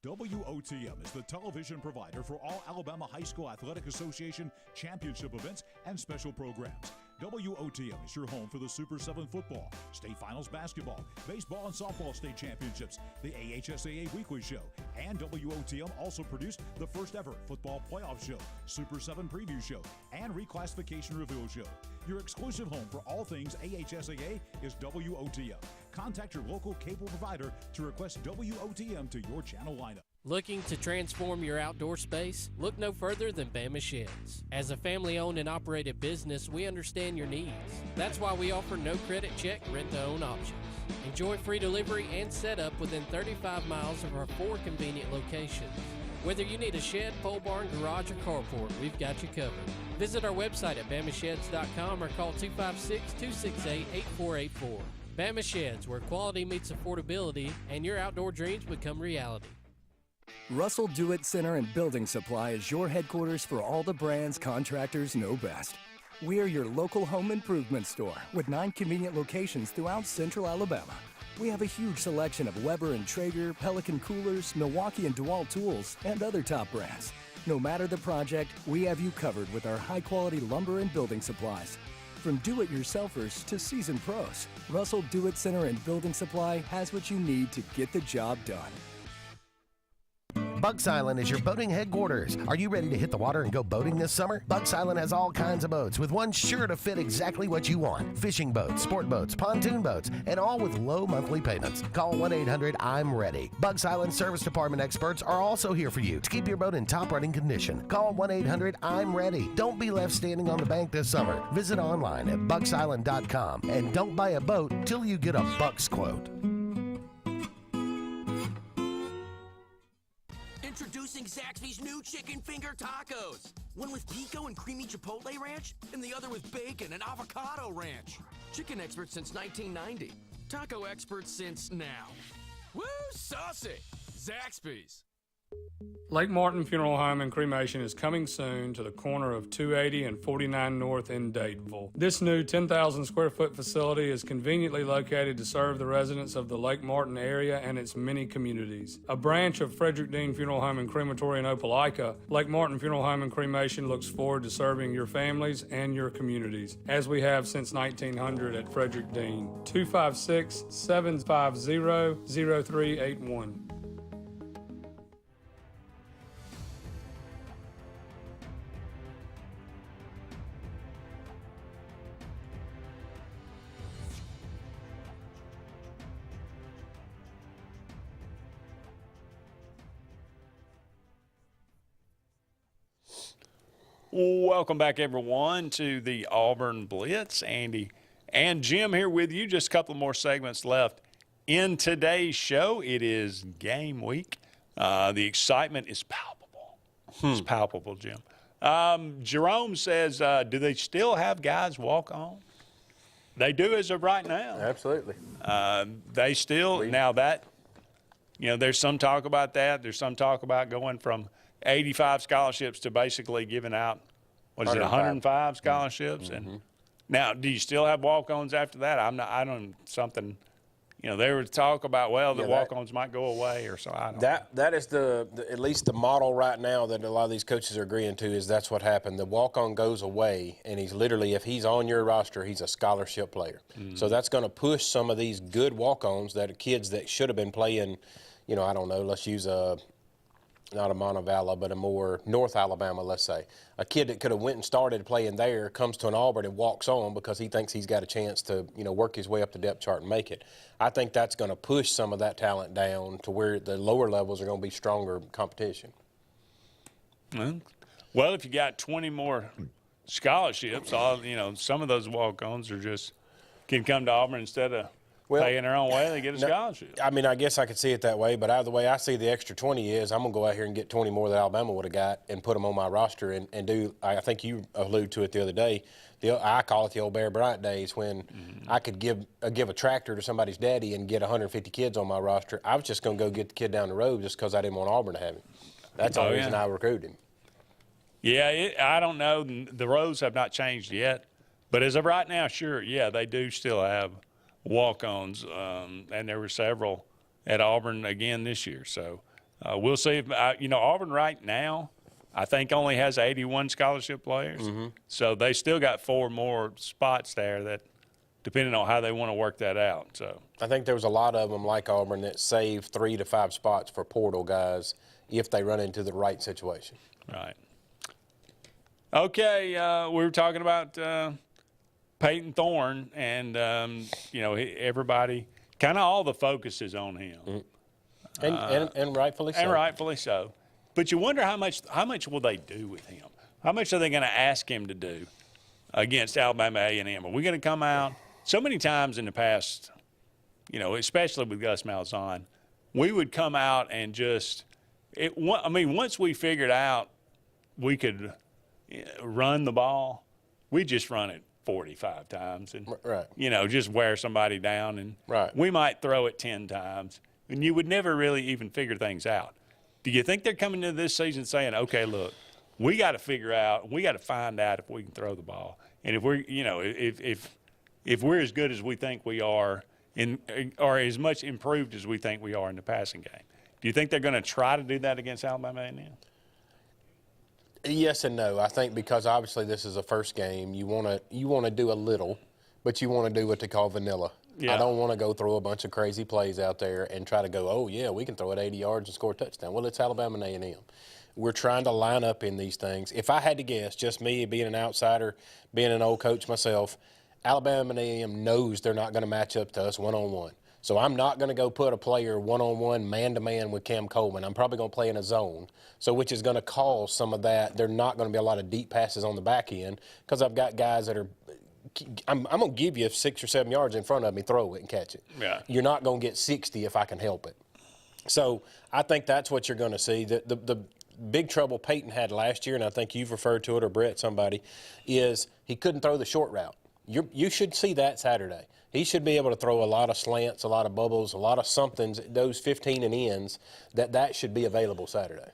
Speaker 24: WOTM is the television provider for all Alabama High School Athletic Association championship events and special programs. WOTM is your home for the Super 7 football, state finals basketball, baseball and softball state championships, the AHSAA weekly show, and WOTM also produced the first ever football playoff show, Super 7 preview show, and reclassification reveal show. Your exclusive home for all things AHSAA is WOTM. Contact your local cable provider to request WOTM to your channel lineup.
Speaker 9: Looking to transform your outdoor space? Look no further than Bama Sheds. As a family-owned and operated business, we understand your needs. That's why we offer no credit check, rent-to-own options. Enjoy free delivery and setup within 35 miles of our 4 convenient locations. Whether you need a shed, pole barn, garage, or carport, we've got you covered. Visit our website at bamasheds.com or call 256-268-8484. Bama Sheds, where quality meets affordability and your outdoor dreams become reality.
Speaker 10: Russell Do-It Center and Building Supply is your headquarters for all the brands contractors know best. We are your local home improvement store with 9 convenient locations throughout central Alabama. We have a huge selection of Weber and Traeger, Pelican coolers, Milwaukee and DeWalt tools, and other top brands. No matter the project, we have you covered with our high-quality lumber and building supplies. From do-it-yourselfers to seasoned pros, Russell Do-It Center and Building Supply has what you need to get the job done.
Speaker 7: Bucks Island is your boating headquarters. Are you ready to hit the water and go boating this summer? Bucks Island has all kinds of boats with one sure to fit exactly what you want. Fishing boats, sport boats, pontoon boats, and all with low monthly payments. Call 1-800-I'm-READY. Bucks Island Service Department experts are also here for you to keep your boat in top running condition. Call 1-800-I'm-READY. Don't be left standing on the bank this summer. Visit online at bucksisland.com and don't buy a boat till you get a Bucks quote.
Speaker 22: Introducing Zaxby's new chicken finger tacos. One with pico and creamy chipotle ranch, and the other with bacon and avocado ranch. Chicken experts since 1990. Taco experts since now. Woo, saucy! Zaxby's.
Speaker 1: Lake Martin Funeral Home and Cremation is coming soon to the corner of 280 and 49 North in Dadeville. This new 10,000 square foot facility is conveniently located to serve the residents of the Lake Martin area and its many communities. A branch of Frederick Dean Funeral Home and Crematory in Opelika, Lake Martin Funeral Home and Cremation looks forward to serving your families and your communities, as we have since 1900 at Frederick Dean. 256-750-0381.
Speaker 2: Welcome back, everyone, to the Auburn Blitz. Andy and Jim here with you. Just a couple more segments left in today's show. It is game week. The excitement is palpable. It's palpable, Jim. Jerome says, do they still have guys walk on? They do as of right now.
Speaker 3: Absolutely.
Speaker 2: They still, now that, there's some talk about that. There's some talk about going from 85 scholarships to basically giving out, 105 scholarships?
Speaker 3: Mm-hmm.
Speaker 2: And now, do you still have walk-ons after that? There was talk about, the walk-ons might go away or so. I don't know.
Speaker 3: That is at least the model right now that a lot of these coaches are agreeing to is that's what happened. The walk-on goes away, and he's literally, if he's on your roster, he's a scholarship player.
Speaker 2: Mm-hmm.
Speaker 3: So that's going to push some of these good walk-ons that are kids that should have been playing, I don't know, let's use not a Montevallo, but a more North Alabama, let's say. A kid that could have went and started playing there comes to an Auburn and walks on because he thinks he's got a chance to, work his way up the depth chart and make it. I think that's going to push some of that talent down to where the lower levels are going to be stronger competition.
Speaker 2: Well, if you got 20 more scholarships, some of those walk-ons can come to Auburn instead of paying their own way, they get a scholarship.
Speaker 3: I mean, I guess I could see it that way, but the way I see the extra 20 is I'm going to go out here and get 20 more that Alabama would have got and put them on my roster and do, I think you alluded to it the other day, I call it the old Bear Bryant days when I could give a tractor to somebody's daddy and get 150 kids on my roster. I was just going to go get the kid down the road just because I didn't want Auburn to have him. That's the only reason I recruited him.
Speaker 2: Yeah, I don't know. The roles have not changed yet, but as of right now, sure, they do still have walk-ons, and there were several at Auburn again this year. So we'll see. If Auburn right now, I think only has 81 scholarship players. Mm-hmm. So they still got 4 more spots there that, depending on how they want to work that out. So
Speaker 3: I think there was a lot of them like Auburn that saved 3 to 5 spots for portal guys if they run into the right situation.
Speaker 2: Right. Okay, we were talking about Peyton Thorne, and everybody, kind of all the focus is on him,
Speaker 3: and rightfully so.
Speaker 2: And rightfully so. But you wonder how much will they do with him? How much are they going to ask him to do against Alabama A&M? Are we going to come out so many times in the past? Especially with Gus Malzahn, we would come out and once we figured out we could run the ball, we just run it 45 times and just wear somebody down, and we might throw it 10 times, and you would never really even figure things out. Do you think they're coming into this season saying, okay, look, we got to find out if we can throw the ball, and if we're if we're as good as we think we are or as much improved as we think we are in the passing game? Do you think they're going to try to do that against Alabama A&M?
Speaker 3: Yes and no. I think because obviously this is a first game, you want to do a little, but you want to do what they call vanilla. I don't want to go throw a bunch of crazy plays out there and try to go, oh, yeah, we can throw it 80 yards and score a touchdown. Well, it's Alabama and A&M. We're trying to line up in these things. If I had to guess, just me being an outsider, being an old coach myself, Alabama and A&M knows they're not going to match up to us one-on-one. So I'm not going to go put a player one-on-one, man-to-man with Cam Coleman. I'm probably going to play in a zone, so which is going to cause some of that. There are not going to be a lot of deep passes on the back end because I've got guys that are I'm going to give you 6 or 7 yards in front of me, throw it and catch it.
Speaker 2: Yeah.
Speaker 3: You're not going to get 60 if I can help it. So I think that's what you're going to see. The big trouble Peyton had last year, and I think you've referred to it or Brett, somebody, is he couldn't throw the short route. You should see that Saturday. He should be able to throw a lot of slants, a lot of bubbles, a lot of somethings, those 15 and ends, that should be available Saturday.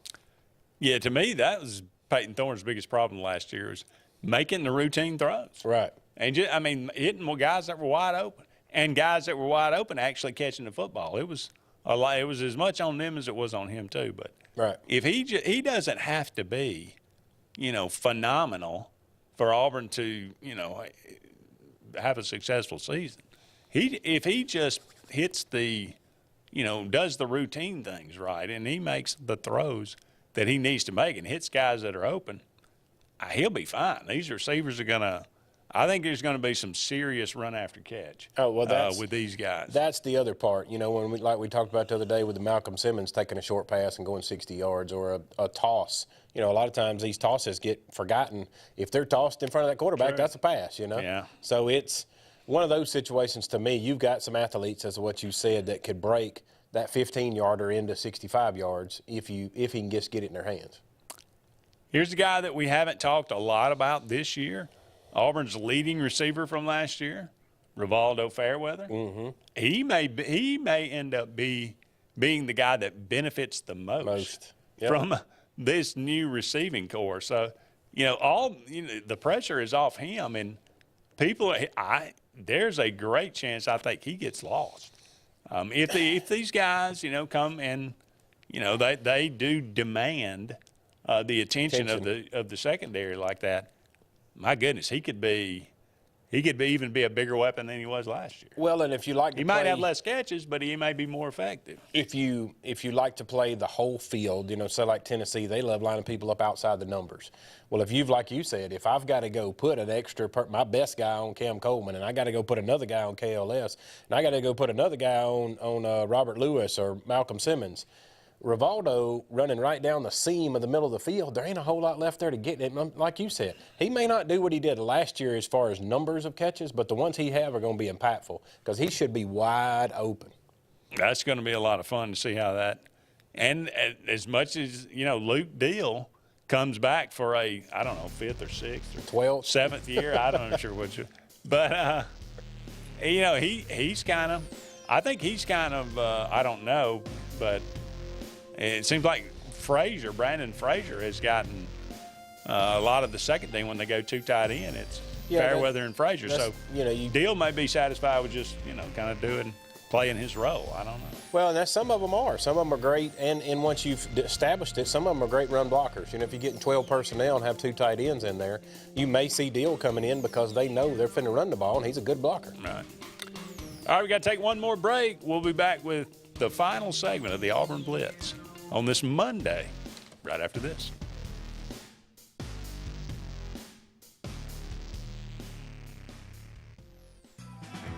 Speaker 2: Yeah, to me, that was Peyton Thorne's biggest problem last year, is making the routine throws.
Speaker 3: Right.
Speaker 2: And just, hitting guys that were wide open, and guys that were wide open actually catching the football. It was as much on them as it was on him too. But
Speaker 3: right.
Speaker 2: If he doesn't have to be, phenomenal for Auburn to, have a successful season. If he just hits the, does the routine things right, and he makes the throws that he needs to make and hits guys that are open, he'll be fine. These receivers are going to – I think there's going to be some serious run after catch with these guys.
Speaker 3: That's the other part. When we talked about the other day with the Malcolm Simmons taking a short pass and going 60 yards, or a toss. A lot of times these tosses get forgotten. If they're tossed in front of that quarterback, that's a pass,
Speaker 2: Yeah.
Speaker 3: So it's one of those situations. To me, you've got some athletes, as what you said, that could break that 15-yarder into 65 yards if he can just get it in their hands.
Speaker 2: Here's a guy that we haven't talked a lot about this year. Auburn's leading receiver from last year, Rivaldo Fairweather.
Speaker 3: Mm-hmm.
Speaker 2: He may end up being the guy that benefits the most from this new receiving corps. So, the pressure is off him, and there's a great chance I think he gets lost. If these guys, come and, they do demand the attention of the secondary like that. My goodness, he could even be a bigger weapon than he was last year.
Speaker 3: Well, and if you like to
Speaker 2: he might have less catches, but he may be more effective.
Speaker 3: If you like to play the whole field, say like Tennessee, they love lining people up outside the numbers. Well, like you said, if I've got to go put an extra my best guy on Cam Coleman, and I got to go put another guy on KLS, and I got to go put another guy on Robert Lewis or Malcolm Simmons, Rivaldo running right down the seam of the middle of the field, there ain't a whole lot left there to get it. Like you said, he may not do what he did last year as far as numbers of catches, but the ones he have are going to be impactful because he should be wide open.
Speaker 2: That's going to be a lot of fun to see how that – and as much as, Luke Deal comes back for a, I don't know, 5th or 6th or
Speaker 3: 12th,
Speaker 2: 7th year, I don't know sure which – but, he's kind of – I think he's kind of I don't know, but – it seems like Brandon Frazier has gotten a lot of the second team when they go too tight in. It's Fairweather and Frazier. So, Deal may be satisfied with just, kind of playing his role. I don't know.
Speaker 3: Well, and some of them are. Some of them are great, and once you've established it, some of them are great run blockers. If you're getting 12 personnel and have 2 tight ends in there, you may see Deal coming in because they know they're finna run the ball, and he's a good blocker.
Speaker 2: Right. All right, we got to take one more break. We'll be back with the final segment of the Auburn Blitz on this Monday, right after this.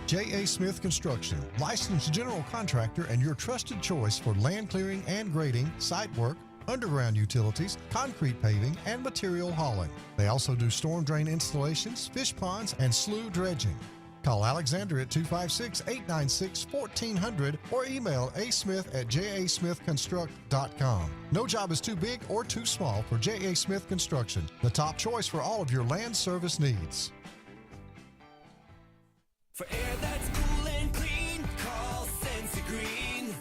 Speaker 20: J.A. Smith Construction, licensed general contractor and your trusted choice for land clearing and grading, site work, underground utilities, concrete paving, and material hauling. They also do storm drain installations, fish ponds, and slough dredging. Call Alexander at 256-896-1400 or email asmith@jasmithconstruct.com. No job is too big or too small for J.A. Smith Construction, the top choice for all of your land service needs.
Speaker 4: For air that's cool and clean, call Senza Green.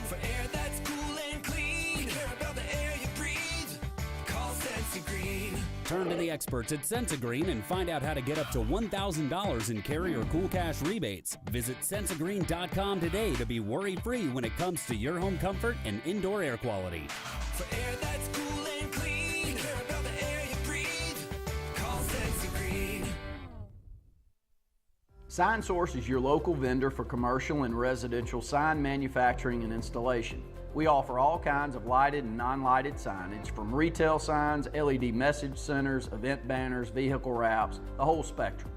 Speaker 4: For air that's cool and clean, care about the air you breathe, call Senza Green.
Speaker 5: Turn to the experts at Sensagreen and find out how to get up to $1,000 in carrier cool cash rebates. Visit Sensagreen.com today to be worry-free when it comes to your home comfort and indoor air quality.
Speaker 4: For air that's cool and clean, care about the air you breathe, call Sensagreen.
Speaker 6: Sign Source is your local vendor for commercial and residential sign manufacturing and installation. We offer all kinds of lighted and non-lighted signage, from retail signs, LED message centers, event banners, vehicle wraps, the whole spectrum.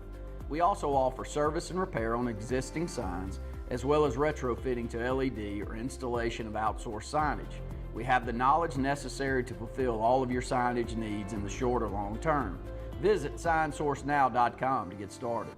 Speaker 6: We also offer service and repair on existing signs, as well as retrofitting to LED or installation of outsourced signage. We have the knowledge necessary to fulfill all of your signage needs in the short or long term. Visit signsourcenow.com to get started.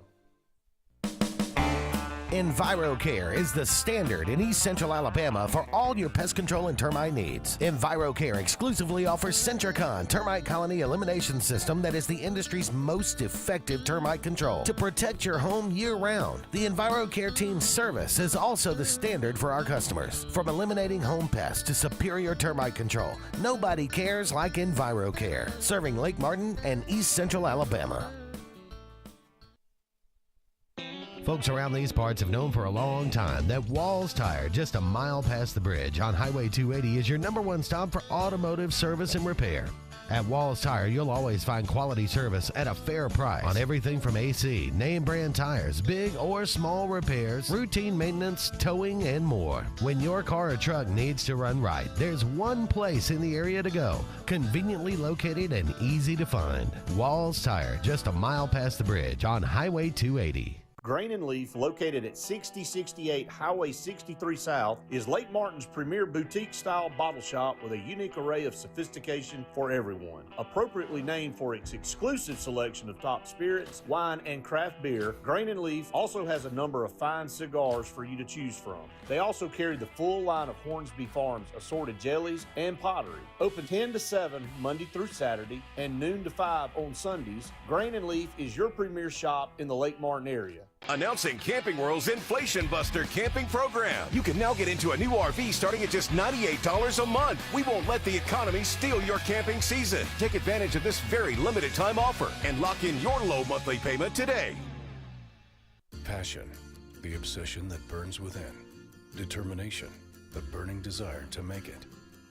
Speaker 7: EnviroCare is the standard in East Central Alabama for all your pest control and termite needs. EnviroCare exclusively offers Sentricon termite colony elimination system that is the industry's most effective termite control to protect your home year-round. The EnviroCare team's service is also the standard for our customers. From eliminating home pests to superior termite control, nobody cares like EnviroCare, serving Lake Martin and East Central Alabama. Folks around these parts have known for a long time that Walls Tire, just a mile past the bridge on Highway 280, is your #1 stop for automotive service and repair. At Walls Tire, you'll always find quality service at a fair price on everything from AC, name brand tires, big or small repairs, routine maintenance, towing, and more. When your car or truck needs to run right, there's one place in the area to go, conveniently located and easy to find. Walls Tire, just a mile past the bridge on Highway 280.
Speaker 17: Grain and Leaf, located at 6068 Highway 63 South, is Lake Martin's premier boutique-style bottle shop with a unique array of sophistication for everyone. Appropriately named for its exclusive selection of top spirits, wine, and craft beer, Grain and Leaf also has a number of fine cigars for you to choose from. They also carry the full line of Hornsby Farms assorted jellies and pottery. Open 10 to 7 Monday through Saturday and noon to 5 on Sundays, Grain and Leaf is your premier shop in the Lake Martin area.
Speaker 8: Announcing Camping World's Inflation Buster camping program. You can now get into a new RV starting at just $98 a month. We won't let the economy steal your camping season. Take advantage of this very limited time offer and lock in your low monthly payment today.
Speaker 18: Passion, the obsession that burns within. Determination, the burning desire to make it.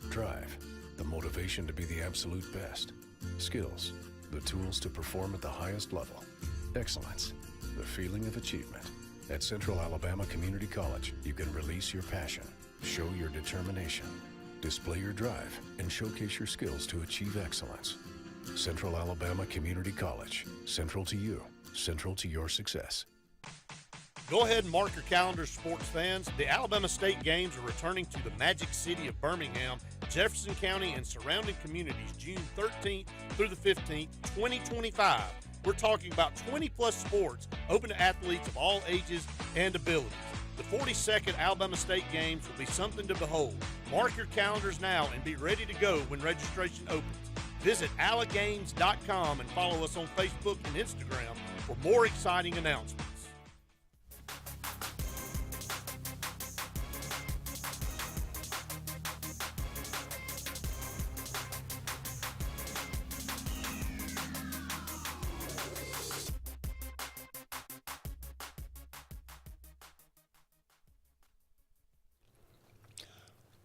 Speaker 18: Drive, the motivation to be the absolute best. Skills, the tools to perform at the highest level. Excellence, the feeling of achievement. At Central Alabama Community College, you can release your passion, show your determination, display your drive, and showcase your skills to achieve excellence. Central Alabama Community College. Central to you. Central to your success.
Speaker 17: Go ahead and mark your calendars, sports fans. The Alabama State Games are returning to the Magic City of Birmingham, Jefferson County, and surrounding communities June 13th through the 15th, 2025. We're talking about 20-plus sports open to athletes of all ages and abilities. The 42nd Alabama State Games will be something to behold. Mark your calendars now and be ready to go when registration opens. Visit alagames.com and follow us on Facebook and Instagram for more exciting announcements.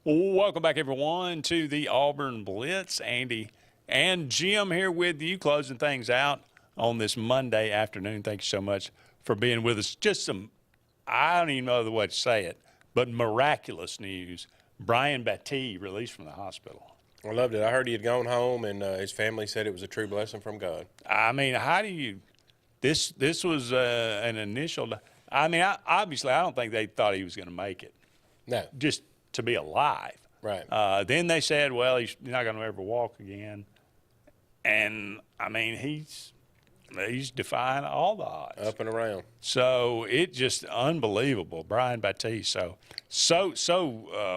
Speaker 2: Welcome back, everyone, to the Auburn Blitz. Andy and Jim here with you, closing things out on this Monday afternoon. Thank you so much for being with us. Just some, I don't even know the way to say it, but miraculous news. Brian Battie released from the hospital.
Speaker 3: I loved it. I heard he had gone home, and his family said it was a true blessing from God.
Speaker 2: I mean, how do you – this was an initial – I mean, obviously I don't think they thought he was going to make it.
Speaker 3: No.
Speaker 2: Just – to be alive.
Speaker 3: Right.
Speaker 2: Then they said, well, he's not going to ever walk again. And, I mean, he's defying all the odds.
Speaker 3: Up and around.
Speaker 2: So it just unbelievable. Brian Battie, so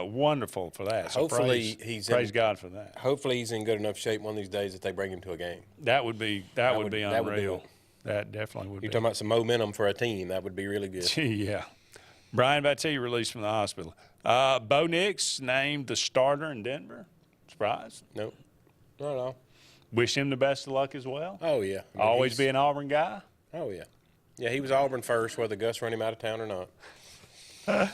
Speaker 2: wonderful for that. So
Speaker 3: hopefully
Speaker 2: praise God for that.
Speaker 3: Hopefully he's in good enough shape one of these days that they bring him to a game.
Speaker 2: That would be unreal. That definitely would be.
Speaker 3: You're talking about some momentum for a team. That would be really good.
Speaker 2: Yeah. Brian Battie released from the hospital. Bo Nix named the starter in Denver. Surprised?
Speaker 3: Nope. Not at all.
Speaker 2: Wish him the best of luck as well.
Speaker 3: Oh, yeah. I mean,
Speaker 2: always be an Auburn guy.
Speaker 3: Oh, yeah. Yeah, he was Auburn first, whether Gus run him out of town or not. Gus,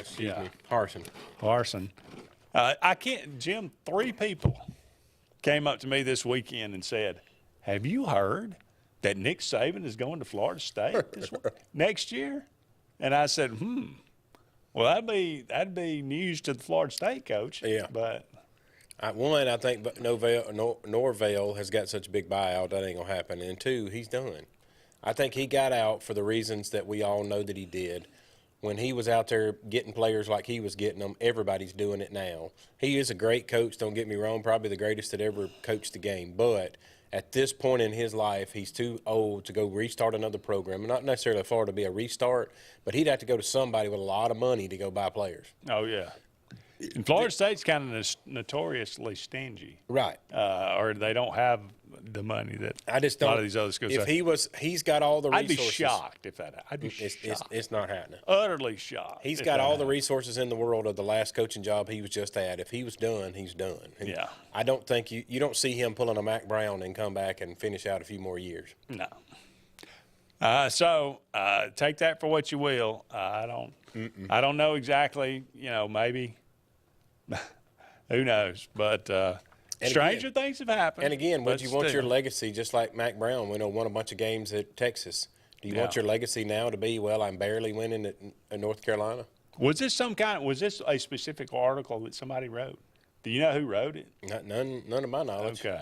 Speaker 3: excuse me,
Speaker 2: Harsin. I can't, Jim, 3 people came up to me this weekend and said, have you heard that Nick Saban is going to Florida State next year? And I said, well, that'd be news to the Florida State coach.
Speaker 3: Yeah.
Speaker 2: But
Speaker 3: I think Norvell has got such a big buyout that ain't going to happen. And two, he's done. I think he got out for the reasons that we all know that he did. When he was out there getting players like he was getting them, everybody's doing it now. He is a great coach, don't get me wrong, probably the greatest that ever coached the game. But at this point in his life, he's too old to go restart another program. Not necessarily Florida to be a restart, but he'd have to go to somebody with a lot of money to go buy players.
Speaker 2: Oh, yeah. And Florida State's kind of notoriously stingy.
Speaker 3: Right.
Speaker 2: Or they don't have the money that
Speaker 3: I just don't,
Speaker 2: a lot of these other schools
Speaker 3: if
Speaker 2: have.
Speaker 3: He's got all the resources.
Speaker 2: I'd be shocked if that happened. I'd be shocked.
Speaker 3: It's not happening.
Speaker 2: Utterly shocked.
Speaker 3: He's got all the resources in the world of the last coaching job he was just at. If he was done, he's done. And
Speaker 2: yeah.
Speaker 3: I don't think you don't see him pulling a Mac Brown and come back and finish out a few more years.
Speaker 2: No. So take that for what you will. I don't know exactly, maybe. Who knows? But stranger things have happened.
Speaker 3: And again, would you want your legacy, just like Mac Brown, won a bunch of games at Texas? Do you want your legacy now to be, well, I'm barely winning at North Carolina?
Speaker 2: Was this a specific article that somebody wrote? Do you know who wrote it?
Speaker 3: None of my knowledge.
Speaker 2: Okay.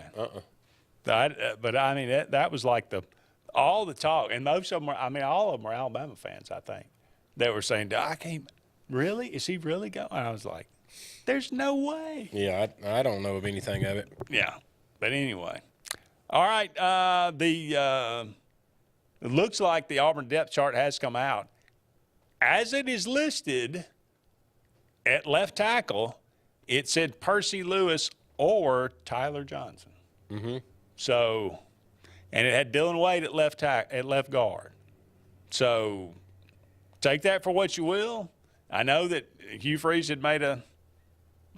Speaker 2: But I mean, that was like all the talk, and most of them all of them were Alabama fans, I think. They were saying, really? Is he really going? And I was like, there's no way.
Speaker 3: Yeah, I don't know of anything of it.
Speaker 2: Yeah, but anyway. All right, it looks like the Auburn depth chart has come out. As it is listed at left tackle, it said Percy Lewis or Tyler Johnson.
Speaker 3: Mm-hmm.
Speaker 2: So, and it had Dylan Wade at left guard. So, take that for what you will. I know that Hugh Freeze had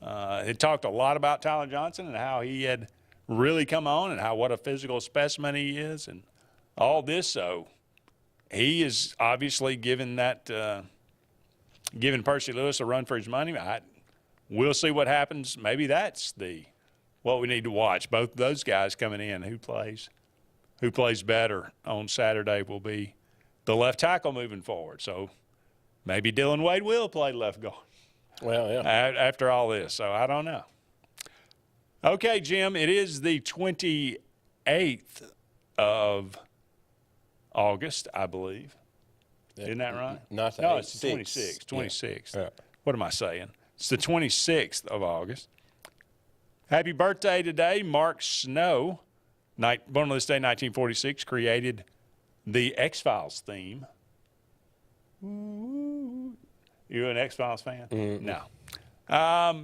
Speaker 2: had talked a lot about Tyler Johnson and how he had really come on and what a physical specimen he is and all this. So he is obviously giving Percy Lewis a run for his money. We'll see what happens. Maybe that's what we need to watch. Both of those guys coming in. Who plays better on Saturday will be the left tackle moving forward. So maybe Dylan Wade will play left guard.
Speaker 3: Well, yeah.
Speaker 2: After all this, so I don't know. Okay, Jim, it is the 28th of August, I believe. Isn't that right?
Speaker 3: No,
Speaker 2: it's the 26th. 26th.
Speaker 3: Yeah.
Speaker 2: What am I saying? It's the 26th of August. Happy birthday today, Mark Snow. Born on this day, 1946, created the X-Files theme. You an X-Files fan?
Speaker 3: Mm-hmm.
Speaker 2: No.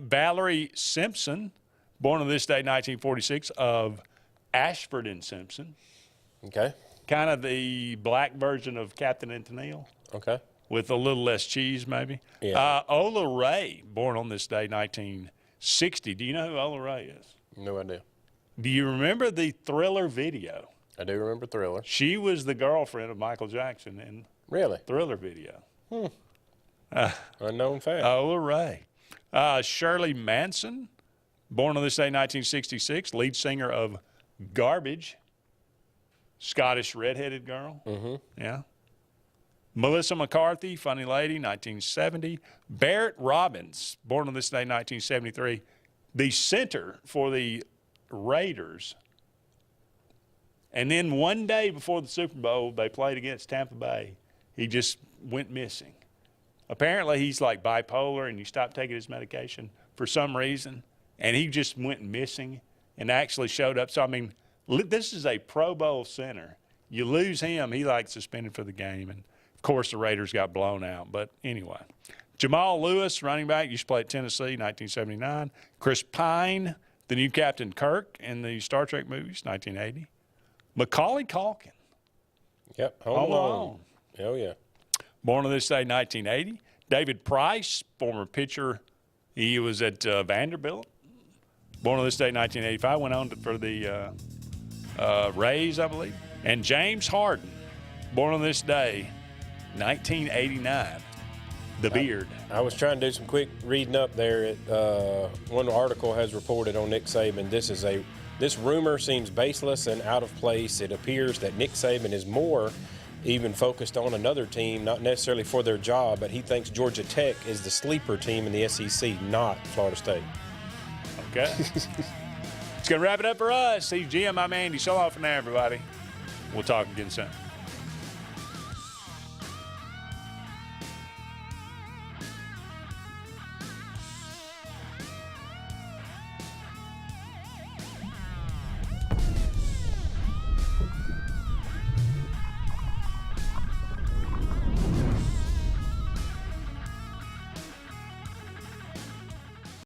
Speaker 2: Valerie Simpson, born on this day, 1946, of Ashford and Simpson.
Speaker 3: Okay.
Speaker 2: Kind of the black version of Captain and Tennille.
Speaker 3: Okay.
Speaker 2: With a little less cheese, maybe.
Speaker 3: Yeah.
Speaker 2: Ola Ray, born on this day, 1960. Do you know who Ola Ray is?
Speaker 3: No idea.
Speaker 2: Do you remember the Thriller video?
Speaker 3: I do remember Thriller.
Speaker 2: She was the girlfriend of Michael Jackson in Thriller video.
Speaker 3: Unknown fact.
Speaker 2: Ola Ray. Shirley Manson, born on this day, 1966, lead singer of Garbage. Scottish redheaded girl.
Speaker 3: Mm-hmm.
Speaker 2: Yeah. Melissa McCarthy, funny lady, 1970. Barrett Robbins, born on this day, 1973, the center for the Raiders. And then one day before the Super Bowl, they played against Tampa Bay. He just went missing. Apparently, he's like bipolar, and he stopped taking his medication for some reason, and he just went missing and actually showed up. So, I mean, this is a Pro Bowl center. You lose him, he like suspended for the game, and of course the Raiders got blown out. But anyway, Jamal Lewis, running back, used to play at Tennessee, 1979. Chris Pine, the new Captain Kirk in the Star Trek movies, 1980. Macaulay Culkin.
Speaker 3: Yep, Home Alone. Oh, yeah.
Speaker 2: Born on this day, 1980. David Price, former pitcher. He was at Vanderbilt. Born on this day, 1985. Went on for the Rays, I believe. And James Harden, born on this day, 1989. The beard.
Speaker 3: I was trying to do some quick reading up there. One article has reported on Nick Saban. This is a This rumor seems baseless and out of place. It appears that Nick Saban is more even focused on another team, not necessarily for their job, but he thinks Georgia Tech is the sleeper team in the SEC, not Florida State.
Speaker 2: Okay. It's going to wrap it up for us. See Jim, I'm Andy. So often, everybody. We'll talk again soon.